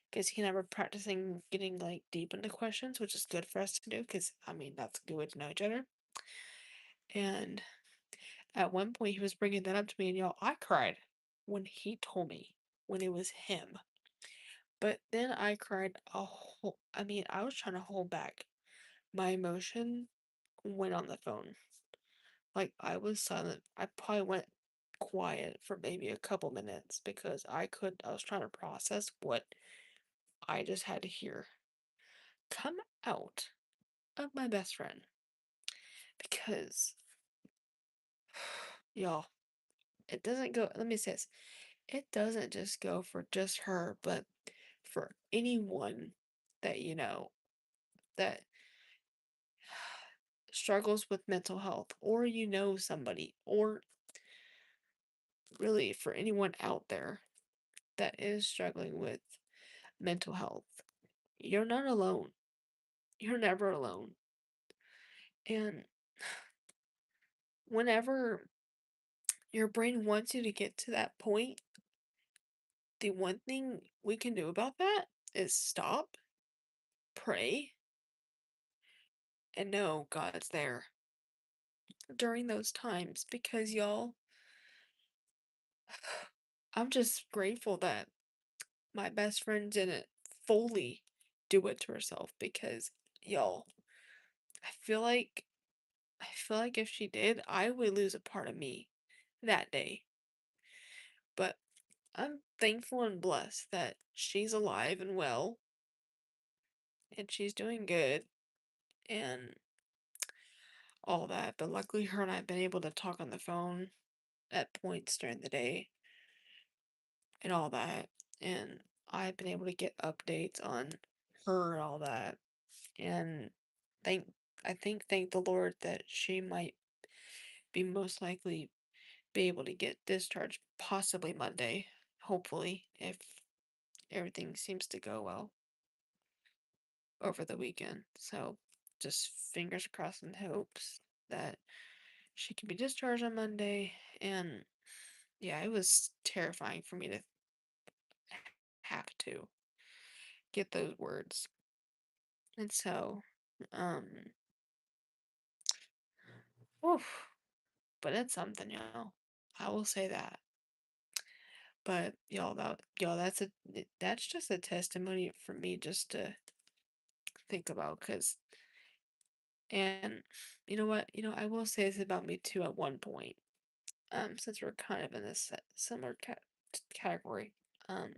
because he never practicing getting like deep into questions, which is good for us to do because that's a good way to know each other. And at one point he was bringing that up to me, and y'all, I cried when he told me when it was him. But then I cried I was trying to hold back my emotion went on the phone. Like, I was silent. I probably went quiet for maybe a couple minutes because I was trying to process what I just had to hear come out of my best friend. Because, y'all, it doesn't go, let me say this, it doesn't just go for just her, but for anyone that you know that struggles with mental health, or you know somebody, or really for anyone out there that is struggling with mental health. You're not alone. You're never alone. And whenever your brain wants you to get to that point, the one thing we can do about that is stop, pray, and know God's there during those times because y'all, I'm just grateful that my best friend didn't fully do it to herself because y'all, I feel like I feel like if she did, I would lose a part of me that day. But I'm thankful and blessed that she's alive and well and she's doing good. And all that. But luckily, her and I have been able to talk on the phone at points during the day and all that. And I've been able to get updates on her and all that. And thank thank the Lord that she might be most likely be able to get discharged possibly Monday, hopefully, if everything seems to go well over the weekend. So just fingers crossed and hopes that she can be discharged on Monday. And yeah, it was terrifying for me to have to get those words. And so, um, oof, but it's something, y'all. I will say that. But y'all, that's just a testimony for me just to think about, cause and you know what, I will say this about me too at one point. Since we're kind of in this similar category, um,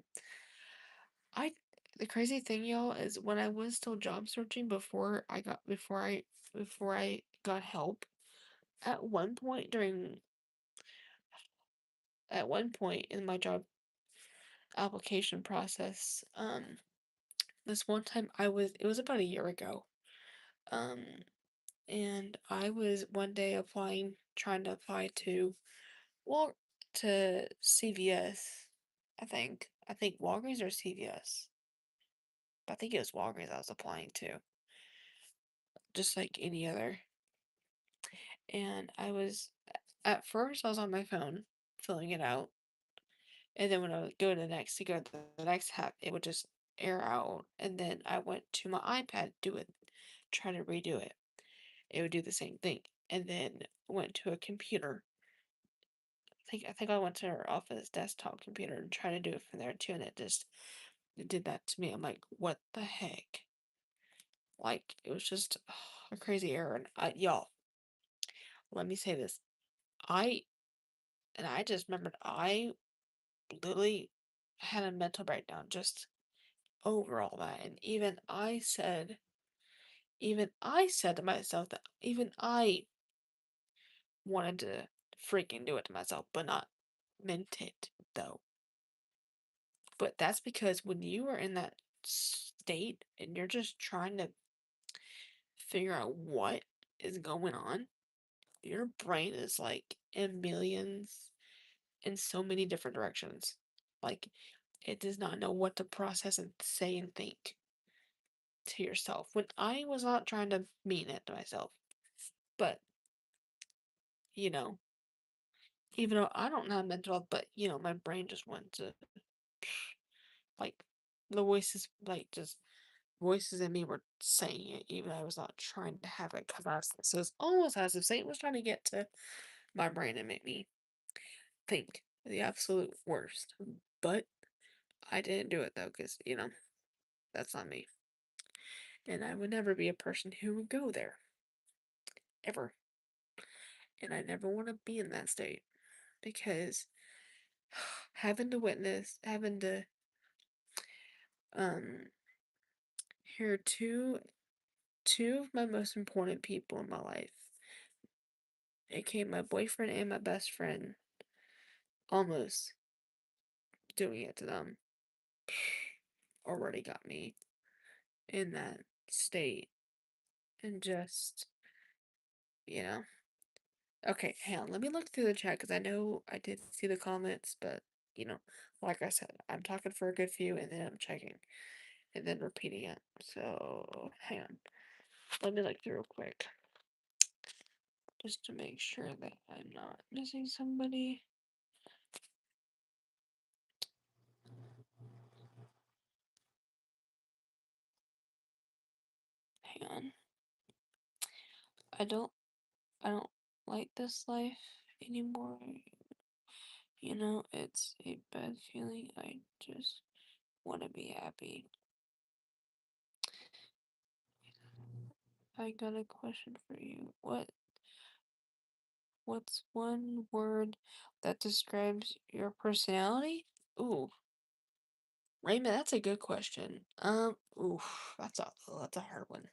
I the crazy thing, y'all, is when I was still job searching before I got help. At one point during at one point in my job application process, this one time it was about a year ago. Um, and I was one day trying to apply to, well, to CVS, I think. I think Walgreens or CVS. But I think it was Walgreens I was applying to, just like any other. And at first, I was on my phone filling it out. And then when I would go to the next tab, it would just air out. And then I went to my iPad, try to redo it. It would do the same thing. And then went to a computer. I think I went to our office desktop computer and tried to do it from there too, and it did that to me. I'm like, what the heck? Like it was just a crazy error. And y'all, let me say this. I I just remembered I literally had a mental breakdown just over all that. And even I said to myself that even I wanted to freaking do it to myself, but not meant it though. But that's because when you are in that state and you're just trying to figure out what is going on, your brain is like in millions in so many different directions. Like it does not know what to process and say and think to yourself when I was not trying to mean it to myself. But, you know, even though I don't have mental health, but, my brain just went to, like, the voices, like, just voices in me were saying it, even though I was not trying to have it come out. So it's almost as if Satan was trying to get to my brain and make me think the absolute worst. But I didn't do it, though, because, that's not me. And I would never be a person who would go there. Ever. And I never want to be in that state because having to um hear two of my most important people in my life, aka my boyfriend and my best friend, almost doing it to them, already got me in that state. And just, you know. Okay, hang on. Let me look through the chat because I know I did see the comments, but, like I said, I'm talking for a good few and then I'm checking and then repeating it. So, hang on. Let me look through real quick just to make sure that I'm not missing somebody. Hang on. I don't I don't like this life anymore. It's a bad feeling. I just want to be happy. I got a question for you. What's one word that describes your personality? Ooh, Raymond, that's a good question. Oof, that's a hard one.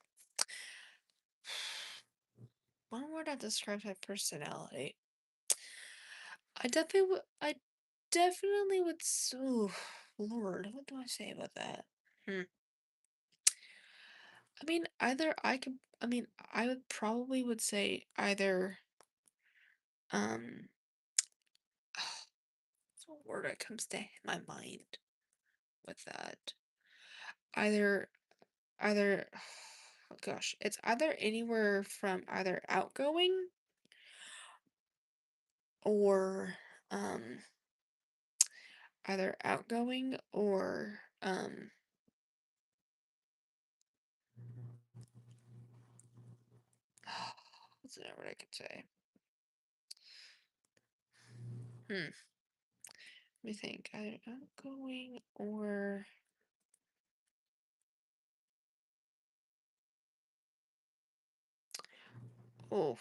one word that describes my personality. I definitely would. Ooh, Lord, what do I say about that? Hmm. I mean, either I could. I mean, I would probably would say either. Um, what's a word that comes to my mind with that? Either, either. Oh gosh, it's either anywhere from either outgoing or um either outgoing or what's another word I could say? Hmm. Let me think. Either outgoing or oh,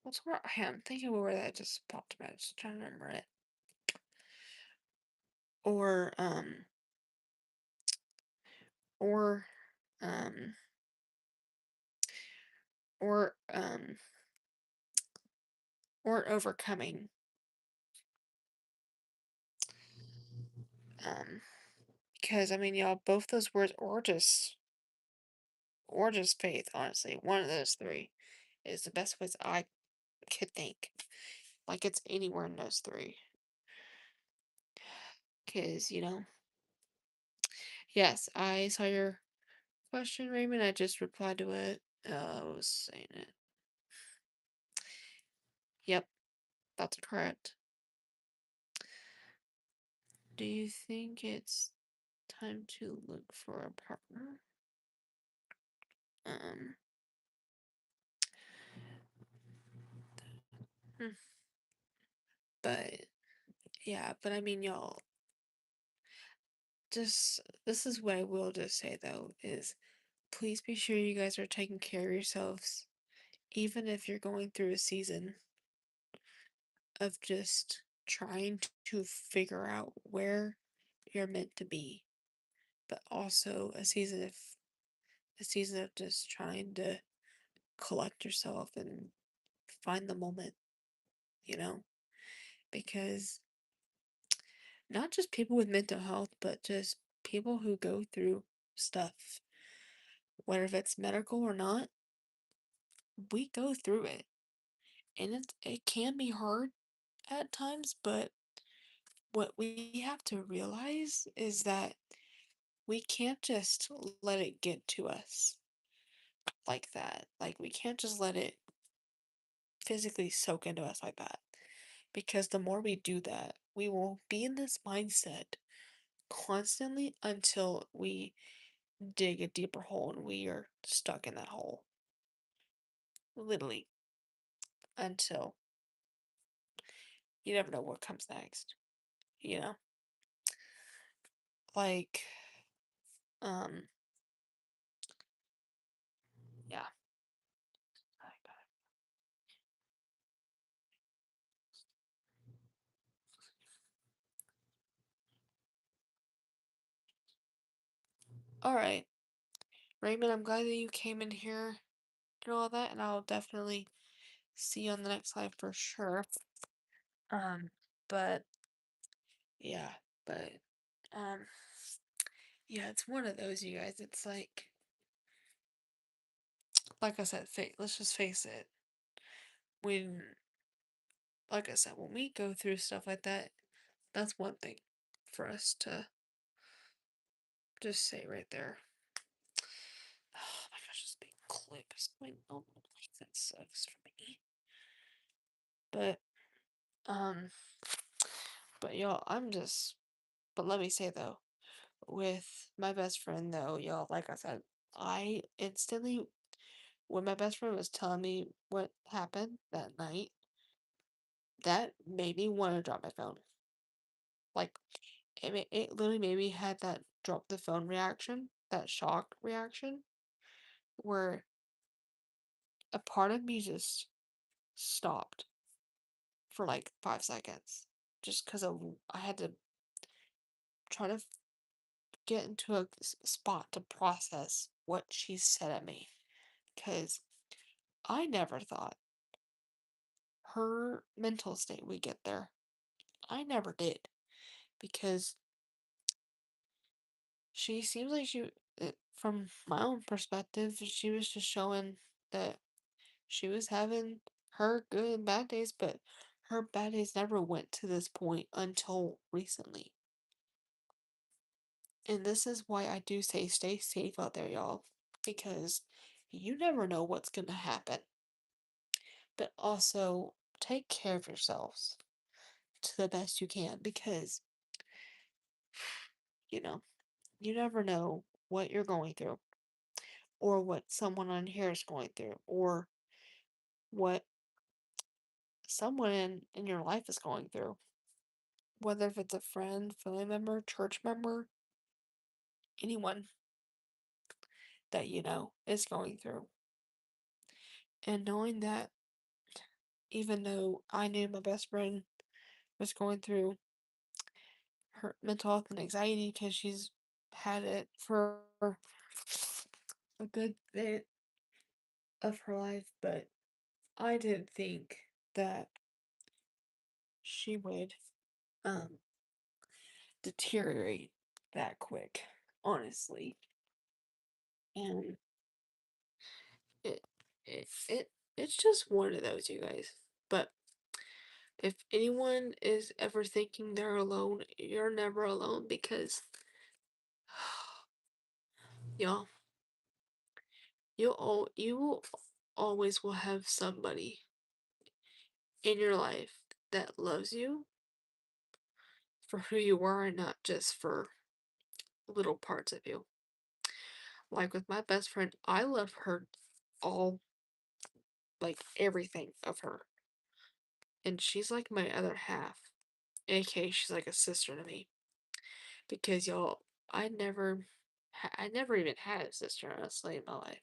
what's where I am thinking of a word that just popped in my head. Just trying to remember it. Or or um or or overcoming. Um because I mean y'all both those words or just faith, honestly. One of those three is the best ways I could think. Like it's anywhere in those three. Because, yes, I saw your question, Raymond. I just replied to it. I was saying it. Yep, that's correct. Do you think it's time to look for a partner? Um, hmm, but yeah, but I mean, y'all, just this is what I will just say though is please be sure you guys are taking care of yourselves, even if you're going through a season of just trying to figure out where you're meant to be, but also a season of just trying to collect yourself and find the moment, you know? Because not just people with mental health, but just people who go through stuff, whether if it's medical or not, we go through it. And it can be hard at times, but what we have to realize is that we can't just let it get to us like that. Like, we can't just let it physically soak into us like that. Because the more we do that, we will be in this mindset constantly until we dig a deeper hole and we are stuck in that hole. Literally. Until you never know what comes next. You know? Like, um, yeah. Alright. Raymond, I'm glad that you came in here and all that, and I'll definitely see you on the next live for sure. Um, but yeah, but um, yeah, it's one of those, you guys. It's like I said, let's just face it. When, like I said, when we go through stuff like that, that's one thing for us to just say right there. Oh my gosh, this big clip is going on. That sucks for me. But um, but y'all, but let me say though, with my best friend though, y'all, like I said, I instantly, when my best friend was telling me what happened that night, that made me want to drop my phone. Like, it literally made me had that drop the phone reaction, that shock reaction, where a part of me just stopped for like 5 seconds, just because I had to try to get into a spot to process what she said at me, because I never thought her mental state would get there. I never did because she seems like from my own perspective, she was just showing that she was having her good and bad days, but her bad days never went to this point until recently. And this is why I do say stay safe out there, y'all, because you never know what's gonna happen. But also take care of yourselves to the best you can because, you know, you never know what you're going through or what someone on here is going through or what someone in your life is going through. Whether if it's a friend, family member, church member, anyone that you know is going through. And knowing that even though I knew my best friend was going through her mental health and anxiety because she's had it for a good bit of her life, but I didn't think that she would um deteriorate that quick, honestly. And it it it it's just one of those, you guys. But if anyone is ever thinking they're alone, you're never alone because y'all, you always will have somebody in your life that loves you for who you are and not just for little parts of you. Like with my best friend, I love her all, like everything of her. And she's like my other half. AKA she's like a sister to me. Because y'all, I never even had a sister honestly in my life.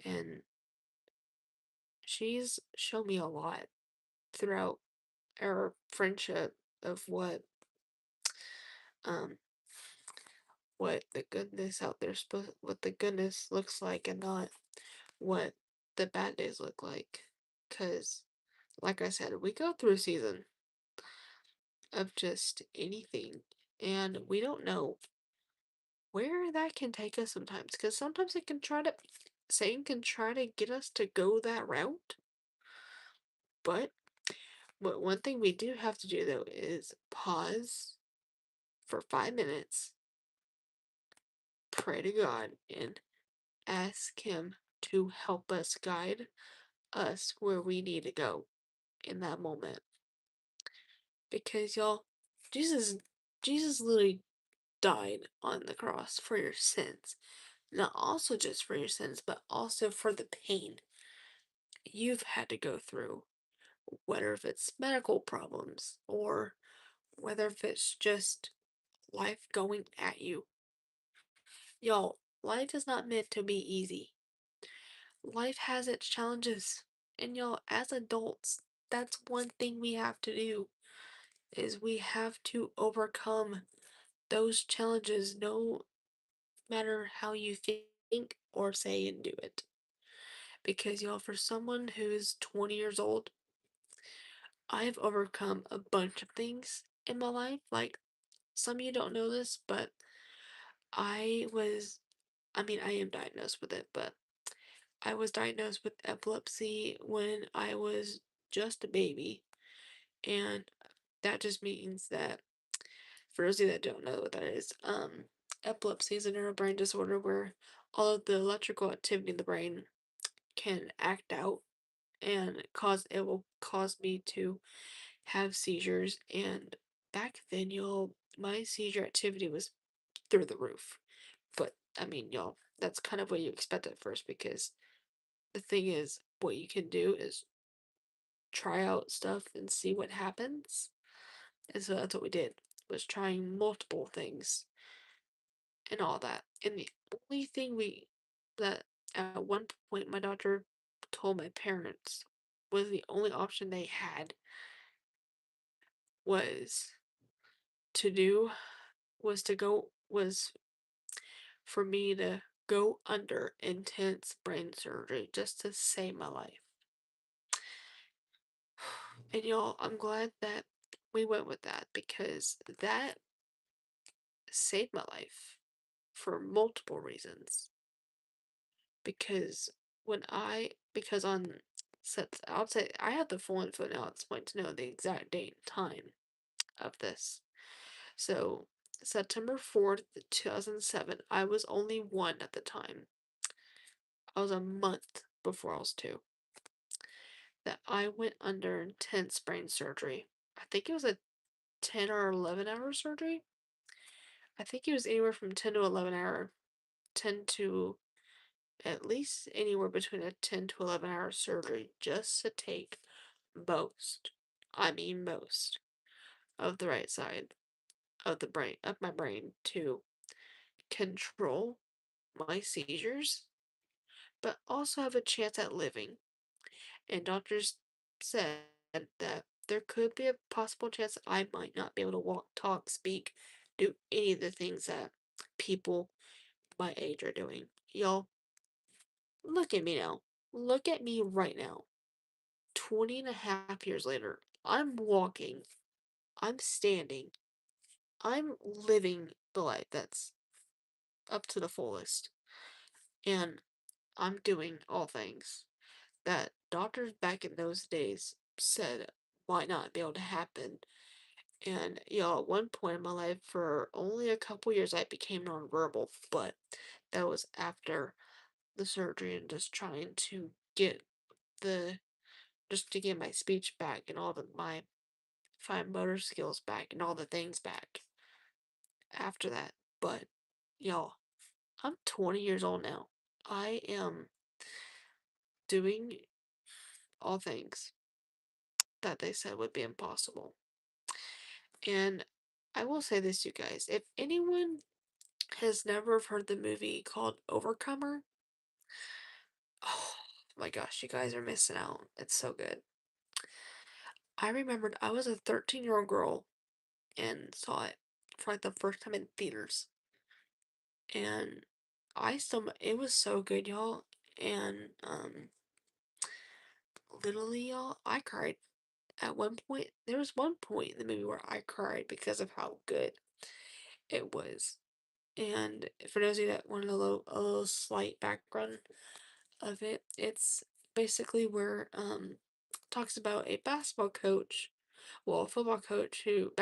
And she's shown me a lot throughout our friendship of um what the goodness out there supposed what the goodness looks like and not what the bad days look like. Cause like I said, we go through a season of just anything and we don't know where that can take us sometimes. Cause sometimes it can try to Satan can try to get us to go that route. But one thing we do have to do though is pause for 5 minutes, pray to God, and ask Him to help us guide us where we need to go in that moment. Because y'all, Jesus Jesus literally died on the cross for your sins. Not also just for your sins, but also for the pain you've had to go through. Whether if it's medical problems or whether if it's just life going at you. Y'all, life is not meant to be easy. Life has its challenges. And y'all, as adults, that's one thing we have to do is we have to overcome those challenges no matter how you think or say and do it. Because y'all, for someone who's 20 years old, I've overcome a bunch of things in my life. Like some of you don't know this, but I was I am diagnosed with it, but I was diagnosed with epilepsy when I was just a baby. And that just means that, for those of you that don't know what that is, epilepsy is a neurobrain disorder where all of the electrical activity in the brain can act out and it will cause me to have seizures. And back then, y'all, my seizure activity was through the roof. But y'all, that's kind of what you expect at first because the thing is, what you can do is try out stuff and see what happens. And so that's what we did, was trying multiple things and all that. And the only thing that at one point my doctor told my parents was the only option they had was to do was for me to go under intense brain surgery just to save my life. And y'all, I'm glad that we went with that because that saved my life for multiple reasons. Because because on I'll say I have the full info now at this point to know the exact date and time of this. So, September 4th, 2007, I was only one at the time. I was a month before I was two. That I went under intense brain surgery. I think it was a 10 or 11-hour surgery. I think it was anywhere from 10 to 11 hour, 10 to at least anywhere between a 10 to 11-hour surgery just to take most, I mean most, of the right side of my brain to control my seizures, but also have a chance at living. And doctors said that there could be a possible chance that I might not be able to walk, talk, speak, do any of the things that people my age are doing. Y'all, look at me now. Look at me right now. 20 and a half years later, I'm walking, I'm standing, I'm living the life that's up to the fullest, and I'm doing all things that doctors back in those days said might not be able to happen. And at one point in my life, for only a couple years, I became nonverbal, but that was after the surgery and just trying to get the just to get my speech back and all my fine motor skills back and all the things back after that. But y'all, I'm 20 years old now. I am doing all things that they said would be impossible. And I will say this, you guys, if anyone has never heard the movie called Overcomer, oh my gosh, you guys are missing out. It's so good. I remembered I was a 13-year-old girl and saw it for like the first time in theaters. And it was so good, y'all. And literally, y'all, I cried. At one point, there was one point in the movie where I cried because of how good it was. And for those of you that want a little slight background of it, it's basically where talks about a basketball coach who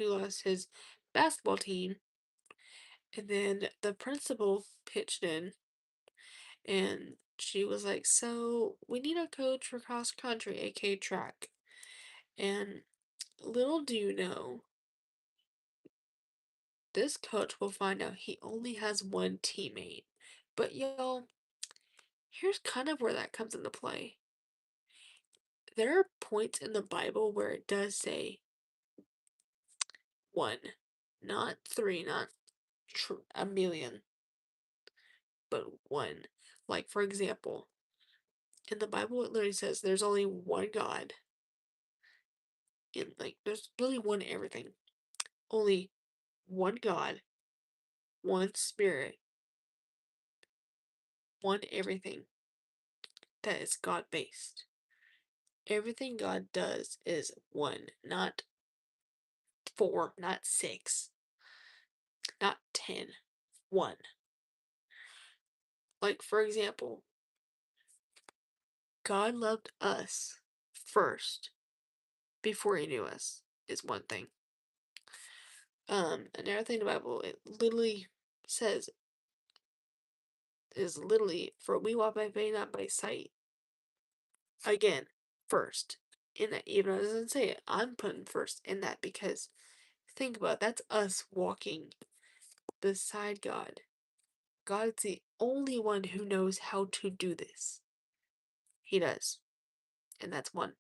lost his basketball team, and then the principal pitched in, and she was like, "So we need a coach for cross country, aka track." And little do you know, this coach will find out he only has one teammate. But y'all, here's kind of where that comes into play. There are points in the Bible where it does say one, not three, not a million, but one. Like, for example, in the Bible, it literally says there's only one God. And, like, there's really one everything. Only one God, one Spirit, one everything that is God based. Everything God does is one, not four, not six, not 10. One. Like, for example, God loved us first before he knew us, is one thing. Another thing in the Bible, it literally says, is literally, for we walk by faith, not by sight. Again, first. In that, even though it doesn't say it, I'm putting first in that because think about it, that's us walking beside God. God's the only one who knows how to do this. He does. And that's one.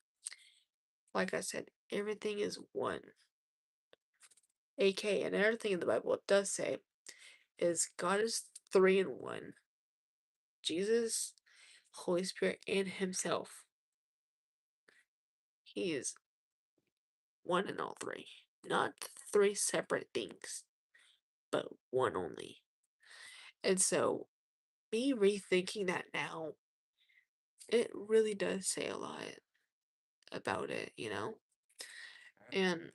Like I said, everything is one. AK, another thing in the Bible it does say is God is three in one. Jesus, Holy Spirit, and Himself. He is one in all three. Not three separate things, but one only. And so, me rethinking that now, it really does say a lot about it, and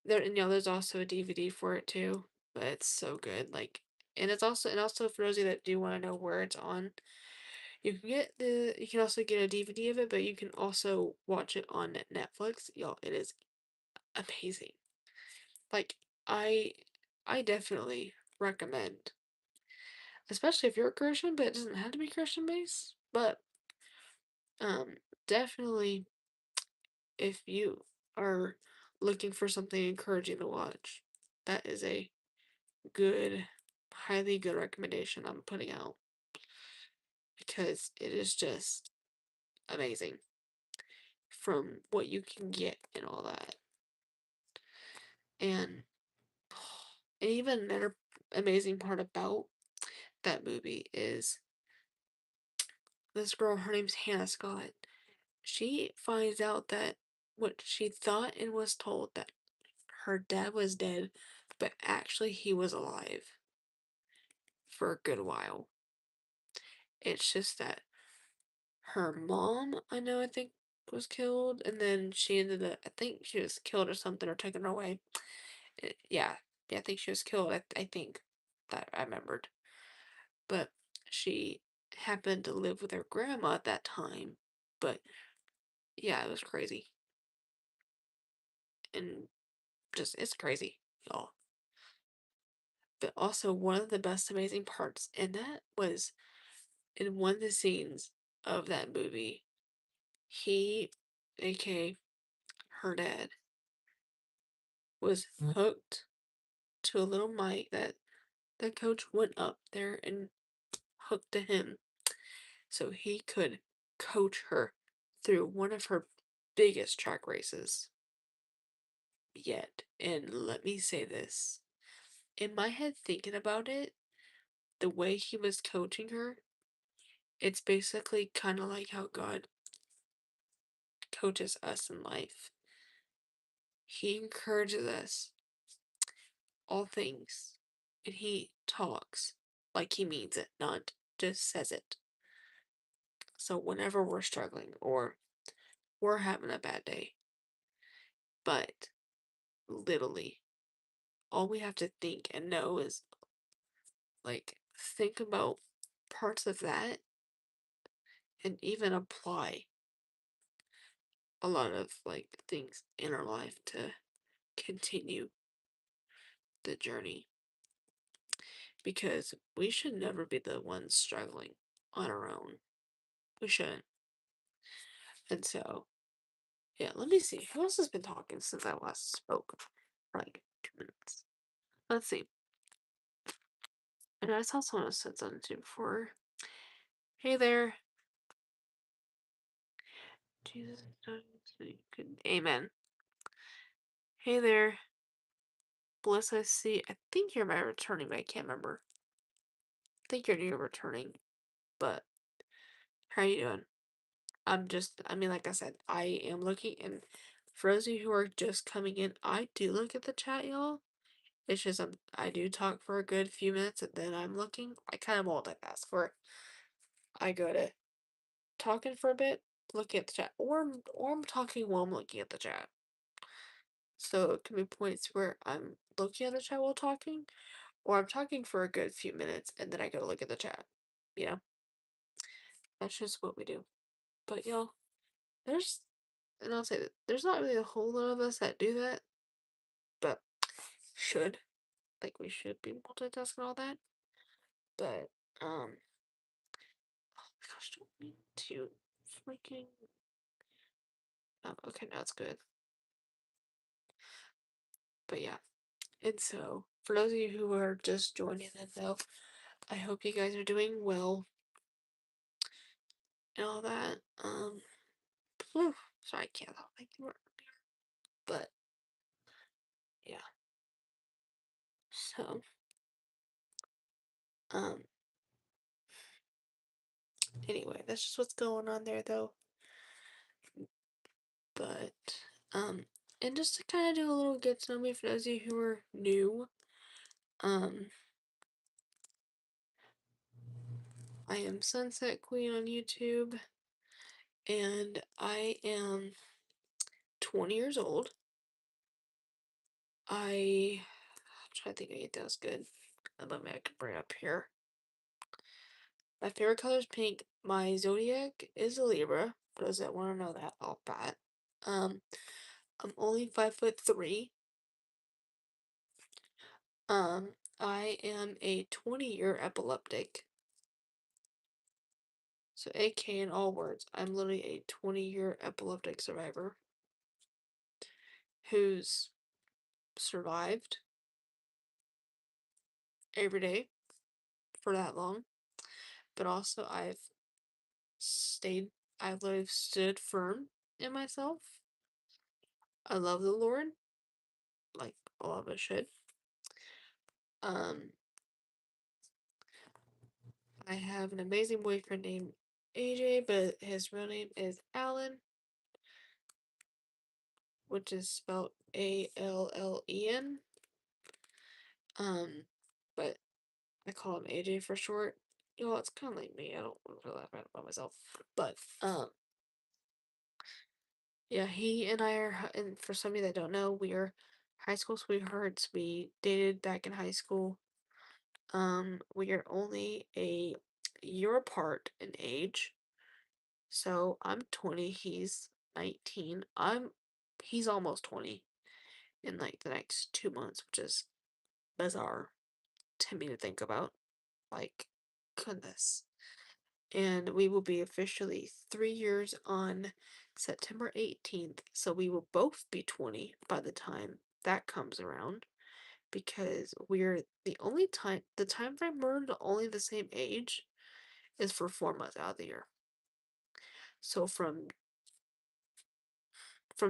there's also a DVD for it too, but it's so good. Like, and also for those of you that do want to know where it's on, you can also get a DVD of it, but you can also watch it on Netflix. Y'all, it is amazing. Like, I I definitely recommend, especially if you're a Christian, but it doesn't have to be Christian based. But um, definitely if you are looking for something encouraging to watch, that is a good, highly good recommendation I'm putting out because it is just amazing from what you can get and all that. And, and even another amazing part about that movie is this girl, her name's Hannah Scott. She finds out that what she thought and was told that her dad was dead, but actually he was alive for a good while. It's just that her mom, I think, was killed, and then she ended up, I think she was killed or something, or taken away. Yeah, yeah, I think she was killed, I think, that I remembered. But she happened to live with her grandma at that time. But yeah, it was crazy. And just, it's crazy, y'all. But also, one of the best amazing parts in that was in one of the scenes of that movie, he, aka her dad, was hooked to a little mic that the coach went up there and hooked to him so he could coach her through one of her biggest track races yet. And let me say this, in my head, thinking about it, the way he was coaching her, it's basically kind of like how God coaches us in life. He encourages us all things, and he talks like he means it, not just says it. So whenever we're struggling or we're having a bad day, but literally all we have to think and know is like think about parts of that and even apply a lot of like things in our life to continue the journey because we should never be the ones struggling on our own. We shouldn't. And so, yeah, let me see. Who else has been talking since I last spoke? For like 2 minutes. Let's see. And I saw someone else said something too before. Hey there. Jesus. Amen. Hey there. Bliss, I see. I think you're my returning, but I can't remember. I think you're new returning. But how are you doing? I mean, like I said, I am looking, and for those of you who are just coming in, I do look at the chat, y'all. It's just I do talk for a good few minutes, and then I'm looking. I kind of multitask for I go to talking for a bit, looking at the chat, or I'm talking while I'm looking at the chat. So it can be points where I'm looking at the chat while talking, or I'm talking for a good few minutes, and then I go to look at the chat. You know, that's just what we do. But y'all, there's and I'll say that there's not really a whole lot of us that do that, but should. Like we should be multitasking all that. But oh my gosh, don't need to freaking okay, now it's good. But yeah. And so for those of you who are just joining in though, I hope you guys are doing well and all that. Whew, sorry, I can't talk like you were. But yeah. So um anyway, that's just what's going on there though. But um and just to kind of do a little get to know me for those of you who are new, um I am Sunset Queen on YouTube, and I am 20 years old. I'm trying to think of anything else good. Let me I can bring up here. My favorite color is pink. My zodiac is a Libra. For those that want to know that, I'll bet. Um, I'm only 5'3". Um, I am a 20-year epileptic. So AK in all words, I'm literally a 20-year epileptic survivor who's survived every day for that long. But also stayed I've literally stood firm in myself. I love the Lord, like all of us should. Um, I have an amazing boyfriend named AJ, but his real name is Alan, which is spelled Allen. Um, but I call him AJ for short. You know, it's kind of like me. I don't really laugh about myself, but yeah, he and I are, and for some of you that don't know, we are high school sweethearts. We dated back in high school. We are only a year apart in age. So I'm 20, he's 19. He's almost 20 in like the next 2 months, which is bizarre to me to think about. Like, goodness. And we will be officially 3 years on September 18th. So we will both be 20 by the time that comes around. Because the time frame we're only the same age is for 4 months out of the year. So from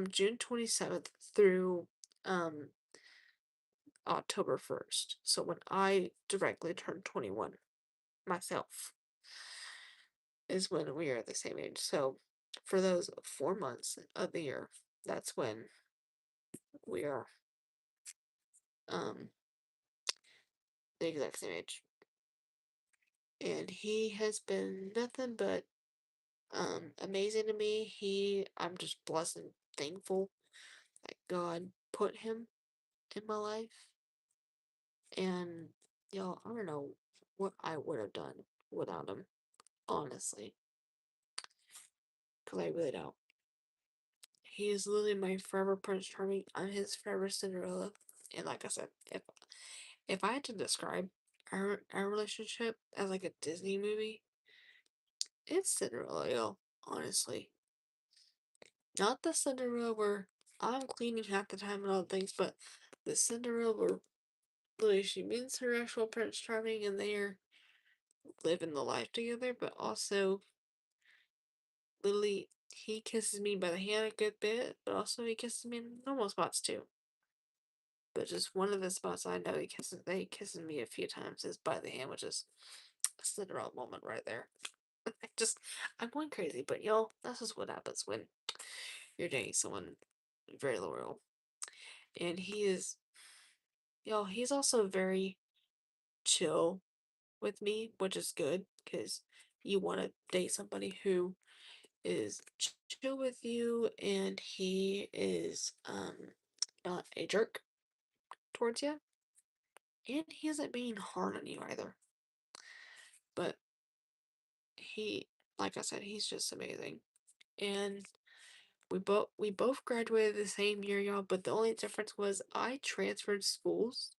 June 27th through um October 1st. So when I directly turned 21 myself is when we are the same age. So for those 4 months of the year, that's when we are um the exact same age. And he has been nothing but amazing to me. I'm just blessed and thankful that God put him in my life. And y'all, I don't know what I would have done without him, honestly. Because I really don't. He is literally my forever Prince Charming. I'm his forever Cinderella. And like I said, if I had to describe our relationship as like a Disney movie, it's Cinderella, y'all. Honestly, not the Cinderella where I'm cleaning half the time and all things, but the Cinderella where literally she meets her actual Prince Charming and they are living the life together, but also literally he kisses me by the hand a good bit, but also he kisses me in normal spots too. But just one of the spots I know he kisses me a few times is by the hand, which is a Cinderella moment right there. I'm going crazy, but y'all, that's just what happens when you're dating someone very loyal. And he's also very chill with me, which is good because you want to date somebody who is chill with you and he is not a jerk towards you and he isn't being hard on you either. But he, like I said, he's just amazing. And we both graduated the same year, y'all, but the only difference was I transferred schools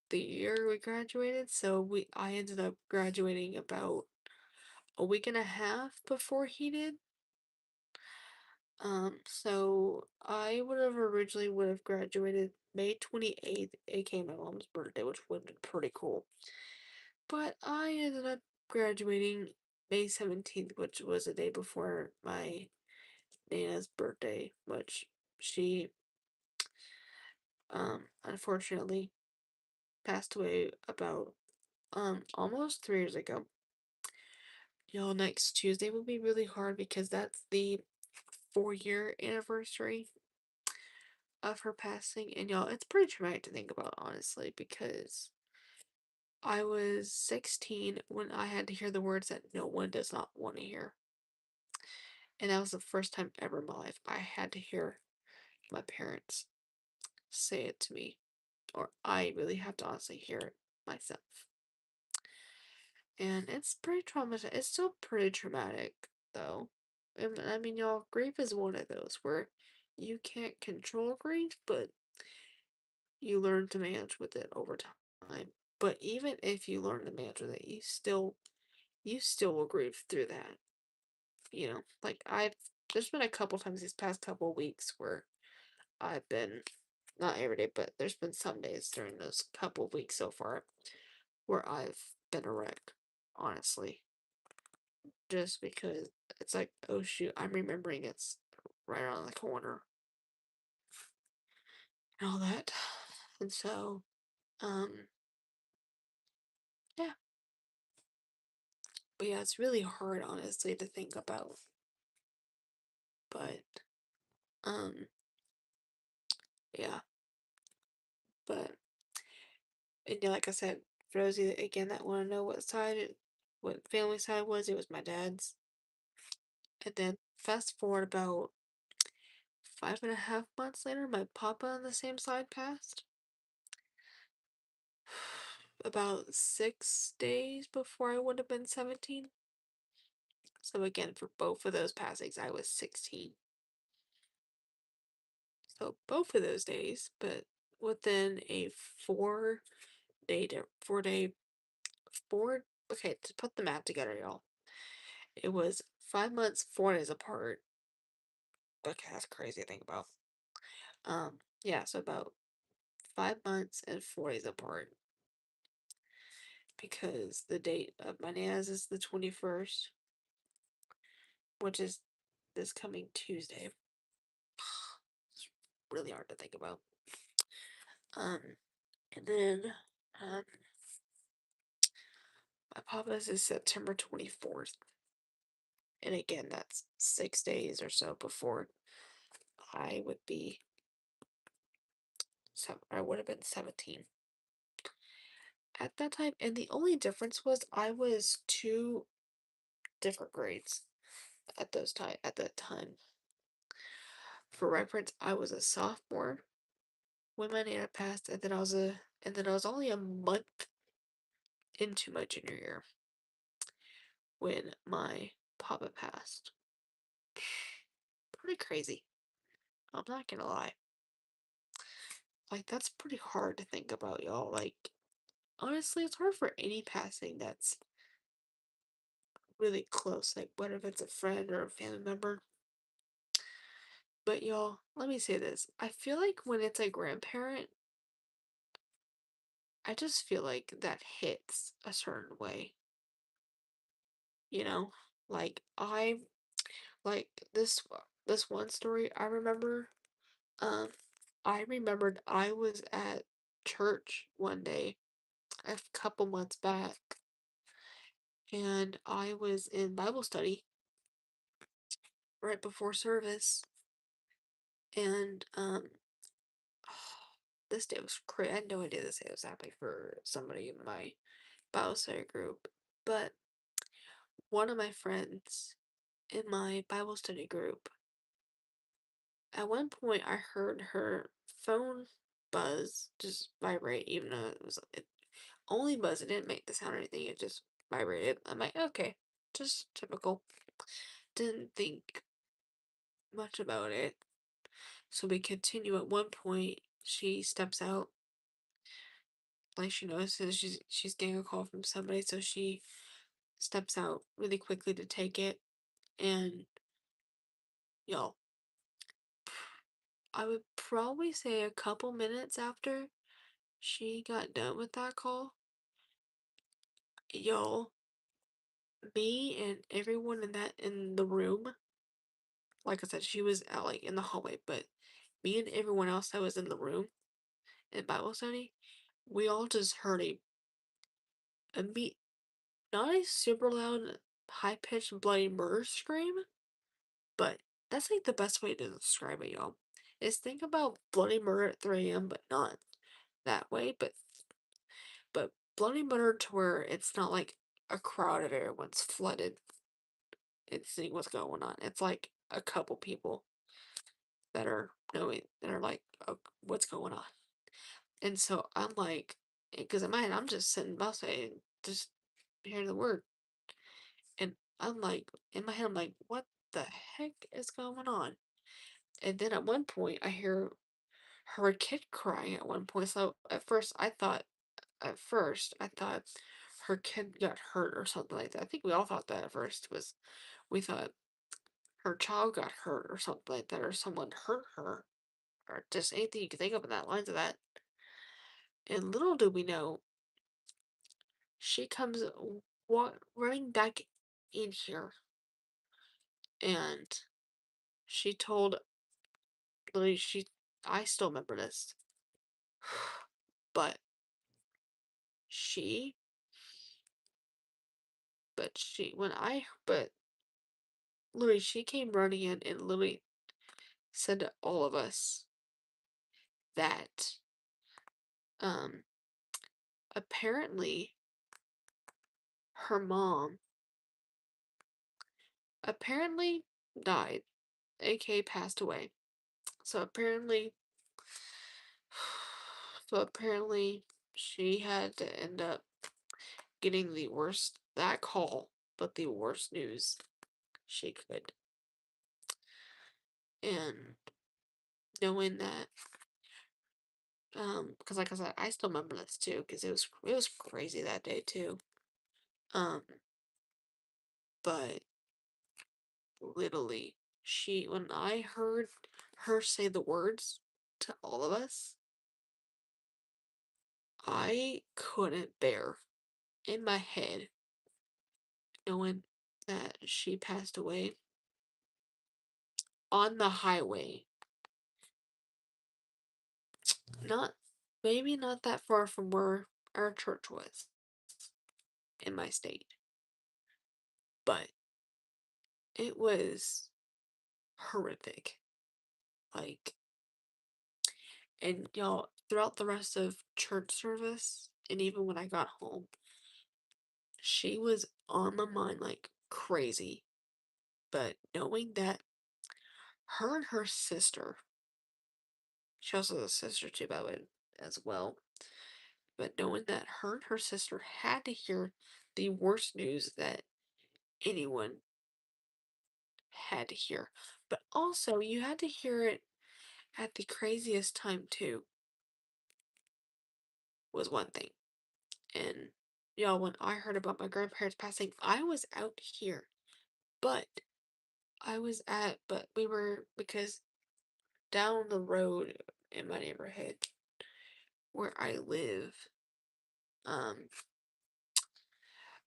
the year we graduated, so I ended up graduating about a week and a half before he did. So I would have graduated May 28th, aka my mom's birthday, which would have been pretty cool. But I ended up graduating May 17th, which was the day before my Nana's birthday, which she unfortunately passed away about almost 3 years ago. Y'all, next Tuesday will be really hard because that's the 4 year anniversary of her passing. And y'all, it's pretty traumatic to think about, honestly, because I was 16 when I had to hear the words that no one does not want to hear. And that was the first time ever in my life I had to hear my parents say it to me, or I really have to honestly hear it myself. And it's pretty traumatic. It's still pretty traumatic, though. And I mean, y'all, grief is one of those where you can't control grief, but you learn to manage with it over time. But even if you learn to manage with it, you still will grieve through that. Like there's been a couple times these past couple weeks where I've been, not every day, but there's been some days during those couple weeks so far where I've been a wreck, honestly. Just because it's like, oh shoot, I'm remembering it's right around the corner and all that. And so, um, yeah. But yeah, it's really hard, honestly, to think about. But, um, yeah. But, and yeah, like I said, for those of you, again, that want to know what family side was, it was my dad's. And then fast forward about 5.5 months later, my papa on the same side passed. About 6 days before I would have been 17. So again, for both of those passings, I was 16. So both of those days, but within a 4 day, 4 day, four. Okay, to put the math together, y'all, it was 5 months, 4 days apart. Okay, that's crazy to think about. Yeah, so about 5 months and 4 days apart because the date of my Nana's is the 21st, which is this coming Tuesday. It's really hard to think about. Um, and then, um, my papa's is September 24th. And again, that's 6 days or so before I would be, I would have been 17 at that time. And the only difference was I was two different grades at that time. For reference, I was a sophomore when my Nana passed, and then I was only a month into my junior year when my papa passed. Pretty crazy. I'm not gonna lie. Like, that's pretty hard to think about, y'all. Like, honestly, it's hard for any passing that's really close, like, whether if it's a friend or a family member. But, y'all, let me say this. I feel like when it's a grandparent, I just feel like that hits a certain way. You know? Like, like, this one story I remember, um, I remembered I was at church one day a couple months back, and I was in Bible study right before service, and this day was crazy. I had no idea this day was happening for somebody in my Bible study group, but one of my friends in my Bible study group, at one point I heard her phone buzz, just vibrate, even though it only buzz. It didn't make the sound or anything. It just vibrated. I'm like, okay, just typical. Didn't think much about it. So we continue. At one point, she steps out, like she notices she's getting a call from somebody, so she steps out really quickly to take it. And y'all, I would probably say a couple minutes after she got done with that call, y'all, me and everyone in the room, like I said, she was out like in the hallway, but me and everyone else that was in the room in Bible study, we all just heard a beat, not a super loud, high pitched bloody murder scream, but that's like the best way to describe it, y'all. Is think about bloody murder at 3 a.m., but not that way, but bloody murder to where it's not like a crowd of everyone's flooded and seeing what's going on. It's like a couple people that are knowing they're like, oh, what's going on? And so I'm like, because in my head, I'm just sitting by saying, just hearing the word. And I'm like, in my head, I'm like, what the heck is going on? And then at one point, I hear her kid crying at one point. So at first, I thought her kid got hurt or something like that. I think we all thought that at first was, we thought her child got hurt or something like that, or someone hurt her, or just anything you could think of in that lines of that. And little do we know, she comes running back in here, and she told literally I still remember this, but she when I but literally she came running in and literally said to all of us that um apparently her mom apparently died, aka passed away. So apparently so apparently she had to end up getting the worst that call, but the worst news she could. And knowing that because like I said, I still remember this too, because it was crazy that day too. Um, but literally, when I heard her say the words to all of us, I couldn't bear in my head knowing that she passed away on the highway. Not maybe not that far from where our church was in my state, but it was horrific. Like, and y'all, throughout the rest of church service, and even when I got home, she was on my mind like crazy. But knowing that her and her sister, she also has a sister too, by the way, as well. But knowing that her and her sister had to hear the worst news that anyone had to hear. But also, you had to hear it at the craziest time too, was one thing. And y'all, when I heard about my grandparents passing, I was out here. But but we were, because down the road in my neighborhood where I live, um,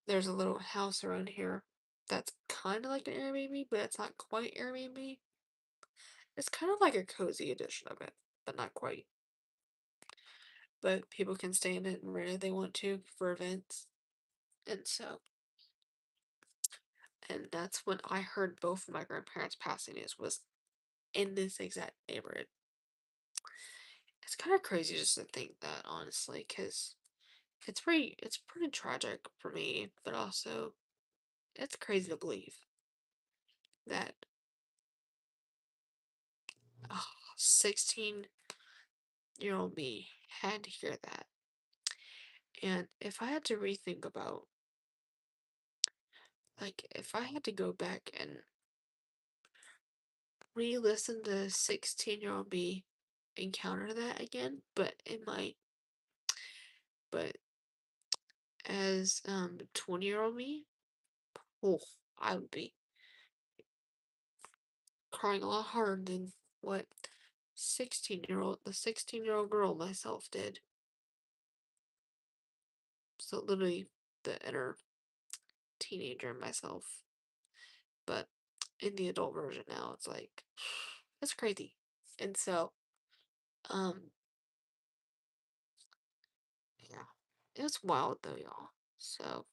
there's a little house around here that's kind of like an Airbnb, but it's not quite Airbnb. It's kind of like a cozy edition of it, but not quite. But people can stay in it and rent it if they want to for events. And so, and that's when I heard both of my grandparents passing news was in this exact neighborhood. It's kind of crazy just to think that, honestly, because it's pretty tragic for me, but also it's crazy to believe that 16-year-old me had to hear that. And if I had to rethink about, like, if I had to go back and re-listen to 16-year-old me encounter that again, but but as 20-year-old me, oh, I would be crying a lot harder than what 16-year-old girl myself did. So literally the inner teenager myself. But in the adult version now, it's like it's crazy. And so, um, yeah. It was wild though, y'all. So,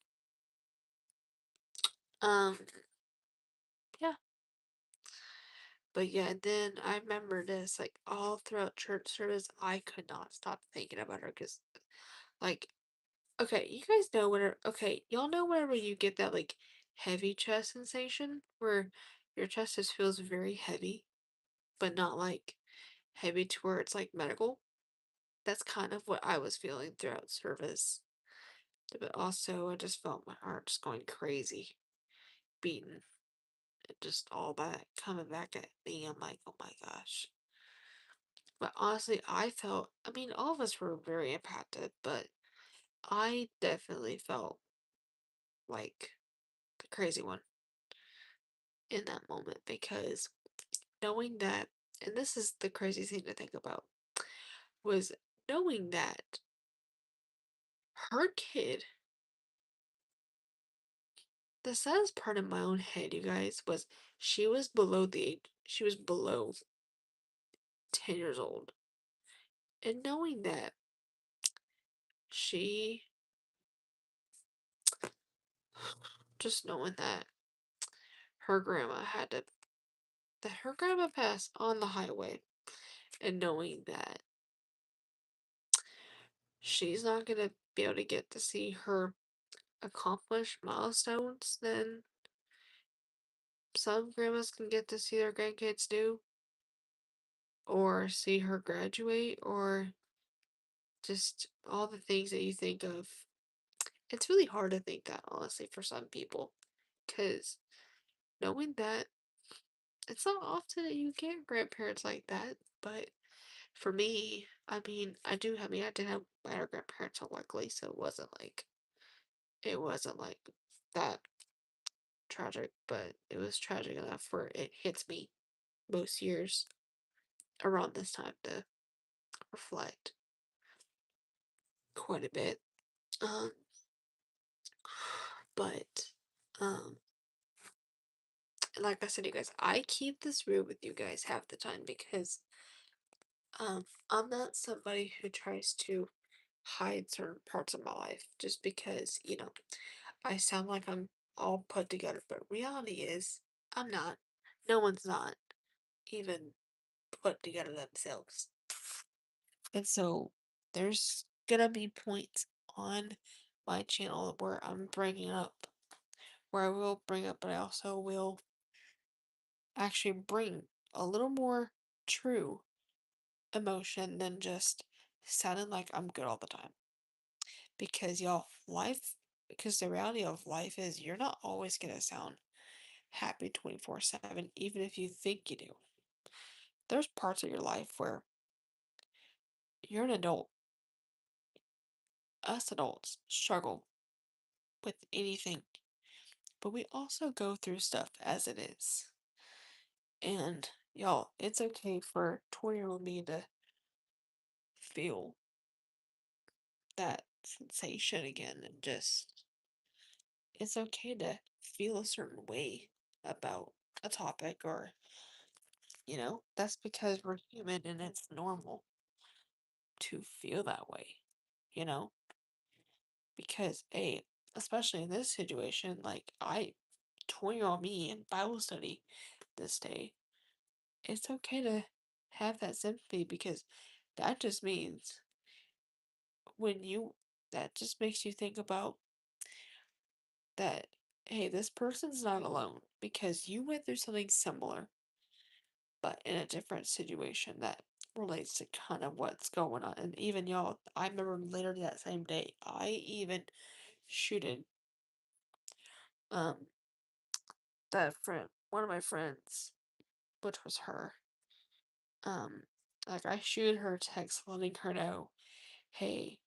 um, yeah. But yeah, then I remember this, like, all throughout church service, I could not stop thinking about her because, like, okay, you guys know y'all know whenever you get that, like, heavy chest sensation where your chest just feels very heavy, but not like heavy to where it's like medical. That's kind of what I was feeling throughout service. But also, I just felt my heart just going crazy, beating, and just all that coming back at me. I'm like, oh my gosh. But honestly, I mean, all of us were very impacted, but I definitely felt like the crazy one in that moment because knowing that, and this is the crazy thing to think about, was knowing that her kid, the saddest part in my own head, you guys, was she was below 10 years old. And knowing that she, just knowing that her grandma had to, that her grandma passed on the highway, and knowing that she's not gonna be able to get to see her accomplish milestones, then some grandmas can get to see their grandkids do, or see her graduate, or just all the things that you think of. It's really hard to think that, honestly, for some people, because knowing that it's not often that you get grandparents like that, but for me, I did have my other grandparents, so luckily, so it wasn't like that tragic, but it was tragic enough where it hits me most years around this time to reflect quite a bit. Um, but, um, like I said, you guys, I keep this real with you guys half the time because, I'm not somebody who tries to hide certain parts of my life just because, I sound like I'm all put together, but reality is I'm not. No one's not even put together themselves. And so there's gonna be points on my channel where I'm bringing up, where I will bring up, but I also will actually bring a little more true emotion than just sounding like I'm good all the time. Because y'all, because the reality of life is you're not always gonna sound happy 24/7, even if you think you do. There's parts of your life where you're an adult. Us adults struggle with anything, but we also go through stuff as it is. And y'all, it's okay for 20-year-old me to feel that sensation again and just, it's okay to feel a certain way about a topic or, that's because we're human and it's normal to feel that way, you know? Because, A, especially in this situation, like 20-year-old me in Bible study this day, it's okay to have that sympathy because that just means when you, that just makes you think about that, hey, this person's not alone because you went through something similar, but in a different situation that relates to kind of what's going on. And even y'all, I remember later that same day, I even shooted um one of my friends, which was her. Um, like I shooted her a text letting her know, hey,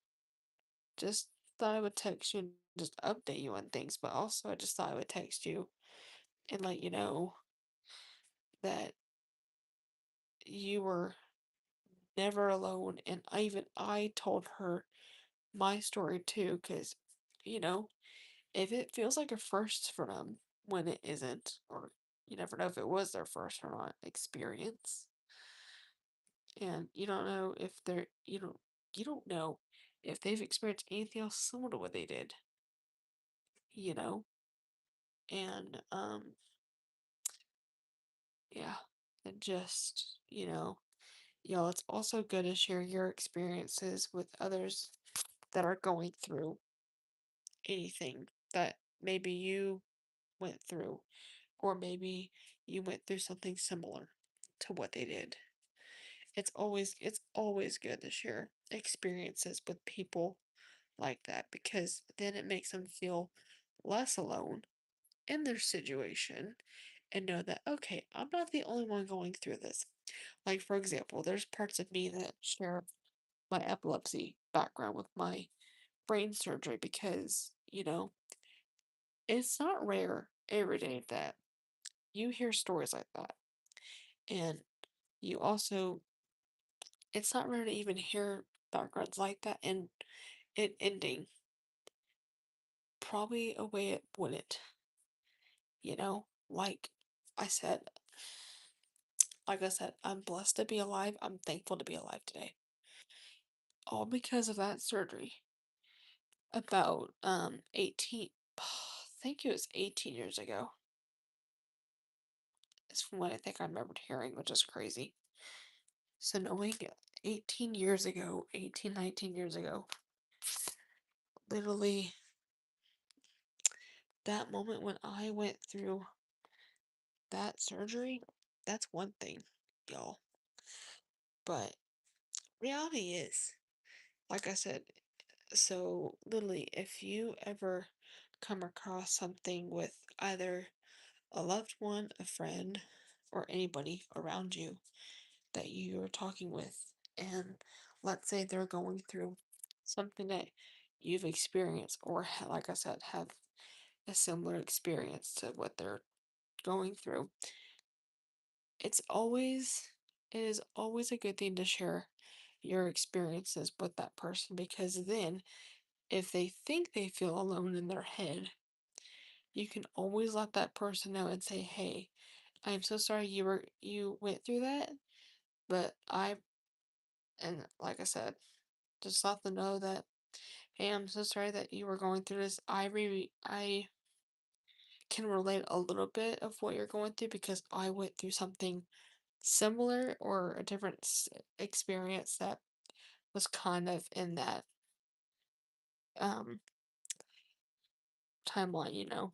just thought I would text you and just update you on things, but also I just thought I would text you and let you know that you were never alone. And I told her my story too, because, you know, if it feels like a first for them when it isn't, or you never know if it was their first or not experience, and you don't know if you don't know if they've experienced anything else similar to what they did, you know? And yeah, and just, it's also good to share your experiences with others that are going through anything that maybe you went through, or maybe you went through something similar to what they did. it's always good to share experiences with people like that because then it makes them feel less alone in their situation and know that okay, I'm not the only one going through this. Like for example, there's parts of me that share my epilepsy background with my brain surgery because, it's not rare every day that you hear stories like that. And you also, it's not rare to even hear backgrounds like that and it ending probably a way it wouldn't, you know? I said, like I said, I'm blessed to be alive. I'm thankful to be alive today. All because of that surgery. About 18, I think it was 18 years ago. Is from what I think I remembered hearing, which is crazy. So knowing 18 years ago, 18, 19 years ago, literally that moment when I went through that surgery, that's one thing, y'all. But reality is, like I said, so literally, if you ever come across something with either a loved one, a friend, or anybody around you that you are talking with, and let's say they're going through something that you've experienced, or like I said, have a similar experience to what they're going through, it's always, it is always a good thing to share your experiences with that person because then if they think they feel alone in their head, you can always let that person know and say, "Hey, I'm so sorry you went through that, but I," and like I said, just let them know that, "Hey, I'm so sorry that you were going through this. I can relate a little bit of what you're going through because I went through something similar or a different experience that was kind of in that um timeline,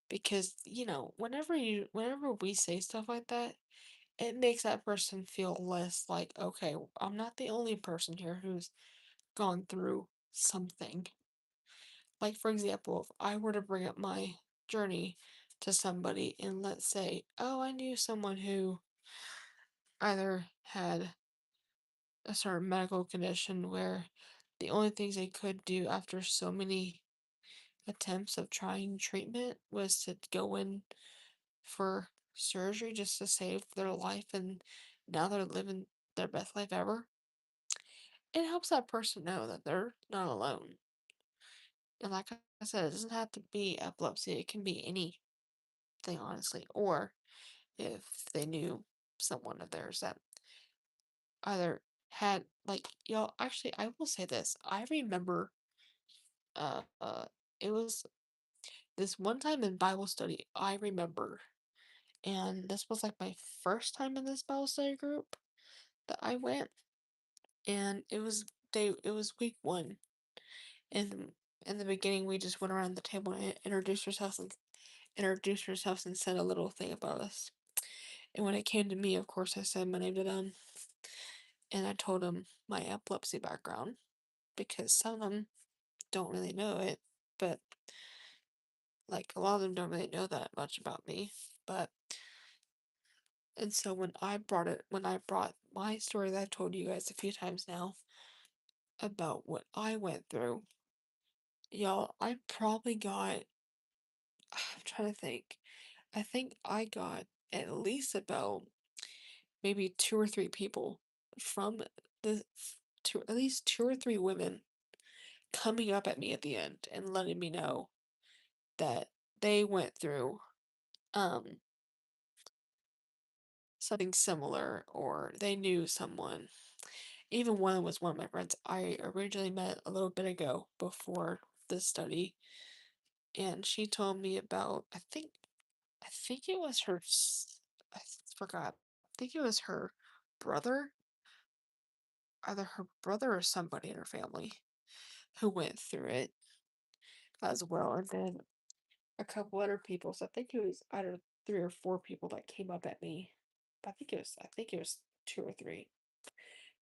because whenever we say stuff like that, it makes that person feel less like, okay, I'm not the only person here who's gone through something. Like, for example, if I were to bring up my journey to somebody and let's say, oh, I knew someone who either had a certain medical condition where the only things they could do after so many attempts of trying treatment was to go in for surgery just to save their life and now they're living their best life ever. It helps that person know that they're not alone. And like I said, it doesn't have to be epilepsy, it can be anything, honestly. Or if they knew someone of theirs that either had, like, y'all, actually, I will say this. I remember, uh, uh, it was this one time in Bible study, I remember, and this was like my first time in this Bible study group that I went, and it was week one. And in the beginning, we just went around the table and introduced ourselves and said a little thing about us. And when it came to me, of course, I said my name to them, and I told them my epilepsy background because some of them don't really know it, but like a lot of them don't really know that much about me. But and so when I brought my story that I've told you guys a few times now about what I went through, y'all, I probably got, I'm trying to think. I think I got at least about maybe two or three people from the two, at least two or three women coming up at me at the end and letting me know that they went through um something similar or they knew someone. Even one was one of my friends I originally met a little bit ago before this study, and she told me about, I think it was I forgot. I think it was her brother, either her brother or somebody in her family who went through it as well, and then a couple other people. So I think it was either three or four people that came up at me. But I think it was two or three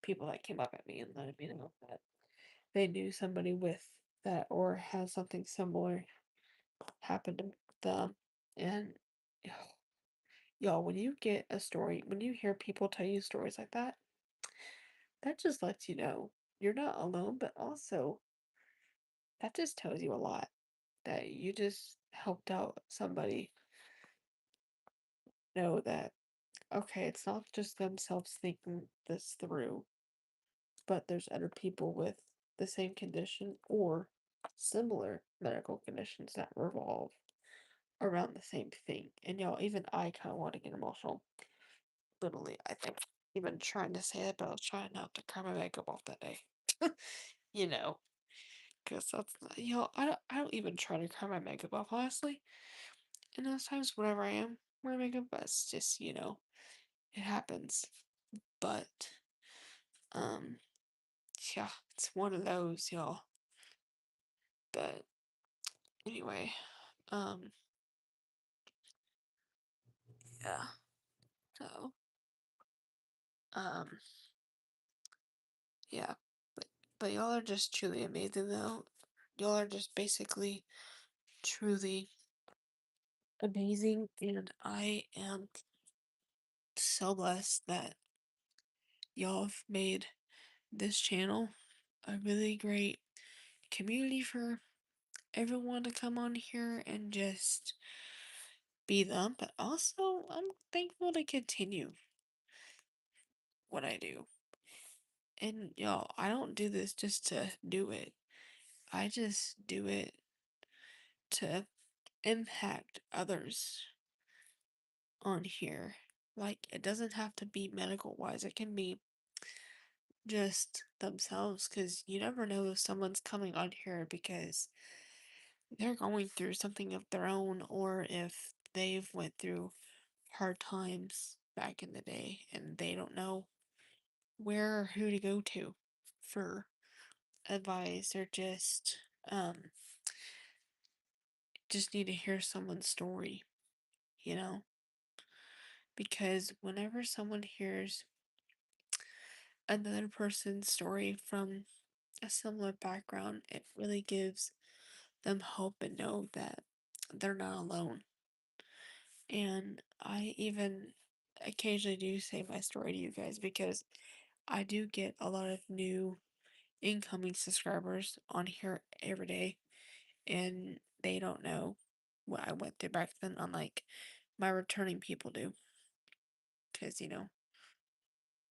people that came up at me and let me know that they knew somebody with that or had something similar happen to them. And y'all, when you get a story, when you hear people tell you stories like that just lets you know you're not alone, but also that just tells you a lot that you just helped out somebody know that, okay, it's not just themselves thinking this through, but there's other people with the same condition or similar medical conditions that revolve around the same thing. And y'all, even I kind of want to get emotional. Literally, I think. Even trying to say it, but I was trying not to cry my makeup off that day. You know, because that's not, I don't even try to cry my makeup off, honestly. And those times, whenever I am wearing makeup, it's just, it happens. But, um, yeah, it's one of those, y'all. But anyway, um, yeah. So, um, yeah. But y'all are just truly amazing, though. Y'all are just basically truly amazing, and I am so blessed that y'all have made this channel a really great community for everyone to come on here and just be them, but also I'm thankful to continue what I do. And y'all, I don't do this just to do it. I just do it to impact others on here. Like, it doesn't have to be medical wise, it can be just themselves, because you never know if someone's coming on here because they're going through something of their own, or if they've went through hard times back in the day and they don't know where or who to go to for advice, or just need to hear someone's story, you know? Because whenever someone hears another person's story from a similar background, it really gives them hope and know that they're not alone. And I even occasionally do say my story to you guys because I do get a lot of new incoming subscribers on here every day, and they don't know what I went through back then, unlike my returning people do. Because,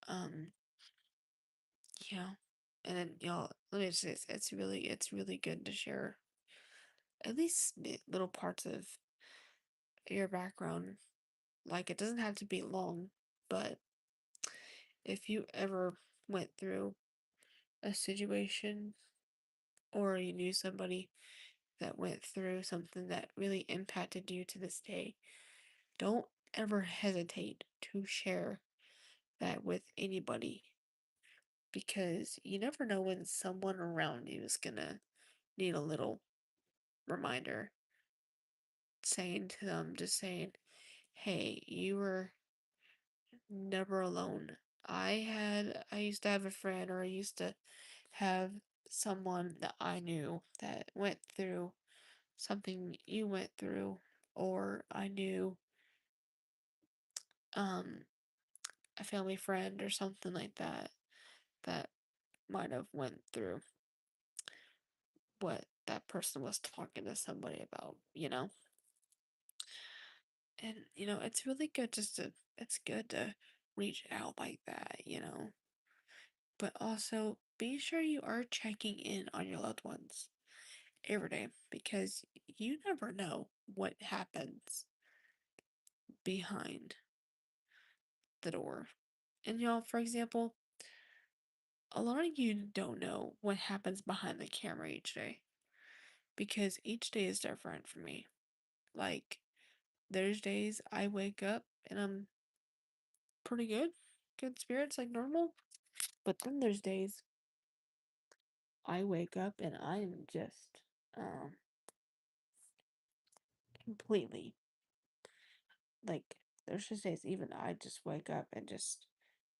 um, yeah. And then, y'all, let me just say, it's really good to share at least little parts of your background. Like, it doesn't have to be long, but if you ever went through a situation or you knew somebody that went through something that really impacted you to this day, don't ever hesitate to share that with anybody, because you never know when someone around you is gonna need a little reminder, saying to them, just saying, hey, you were never alone. I used to have a friend, or I used to have someone that I knew that went through something you went through, or I knew um a family friend or something like that that might have went through what that person was talking to somebody about. And it's really good it's good to reach out like that. But also be sure you are checking in on your loved ones every day, because you never know what happens behind the door. And for example, a lot of you don't know what happens behind the camera each day, because each day is different for me. Like, there's days I wake up and I'm pretty good spirits like normal. But then there's days I wake up and I am just completely, like, there's just days even I just wake up and just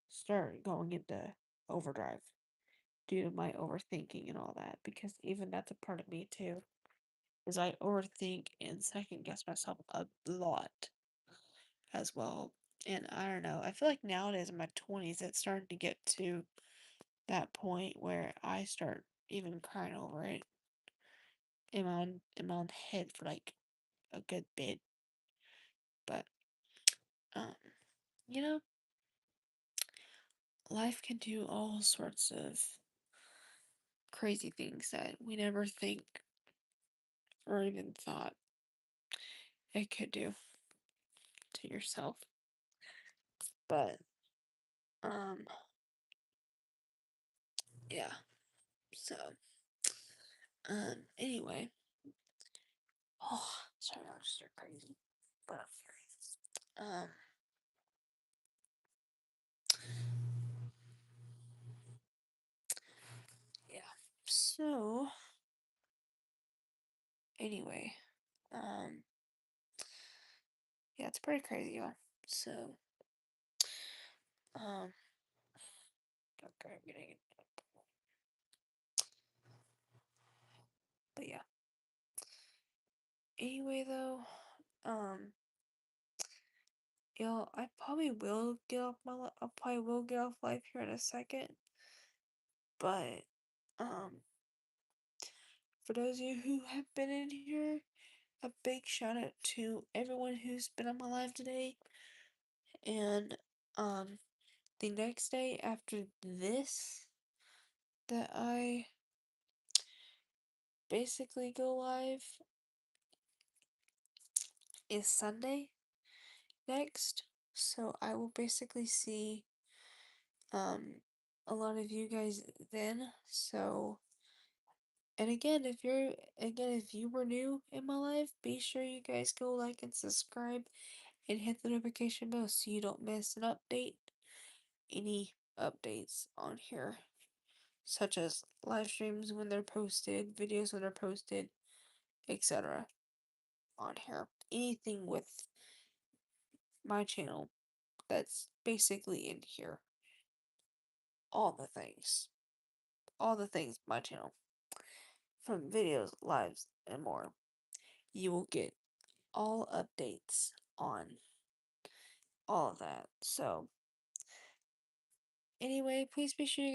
start going into overdrive due to my overthinking and all that, because even that's a part of me too, is I overthink and second guess myself a lot as well. And I don't know, I feel like nowadays in my 20s, it's starting to get to that point where I start even crying over it in my own head for like a good bit. But um, you know, life can do all sorts of crazy things that we never think or even thought it could do to yourself. But um, yeah. So anyway, oh, sorry, I was just crazy, but I'm furious. Yeah. So anyway, um, yeah, it's pretty crazy, y'all. So um, okay, I'm getting it. But yeah. Anyway, though, um, I probably will get off I probably will get off life here in a second. But for those of you who have been in here, a big shout out to everyone who's been on my live today. And the next day after this, that I basically go live is Sunday next. So I will basically see um a lot of you guys then. So and if you were new in my life, be sure you guys go like and subscribe and hit the notification bell so you don't miss an update. Any updates on here, such as live streams when they're posted, videos when they're posted, etc. on here. Anything with my channel that's basically in here. All the things. All the things my channel. From videos, lives, and more. You will get all updates on all of that. So anyway, please be sure you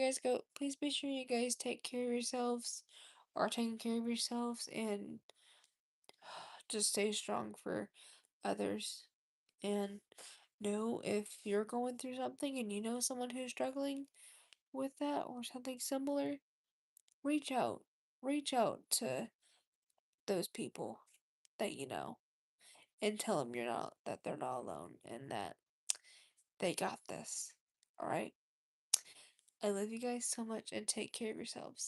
guys take care of yourselves, are taking care of yourselves, and just stay strong for others. And know if you're going through something and you know someone who's struggling with that or something similar, reach out. Reach out to those people that you know and tell them that they're not alone and that they got this. Alright? I love you guys so much and take care of yourselves.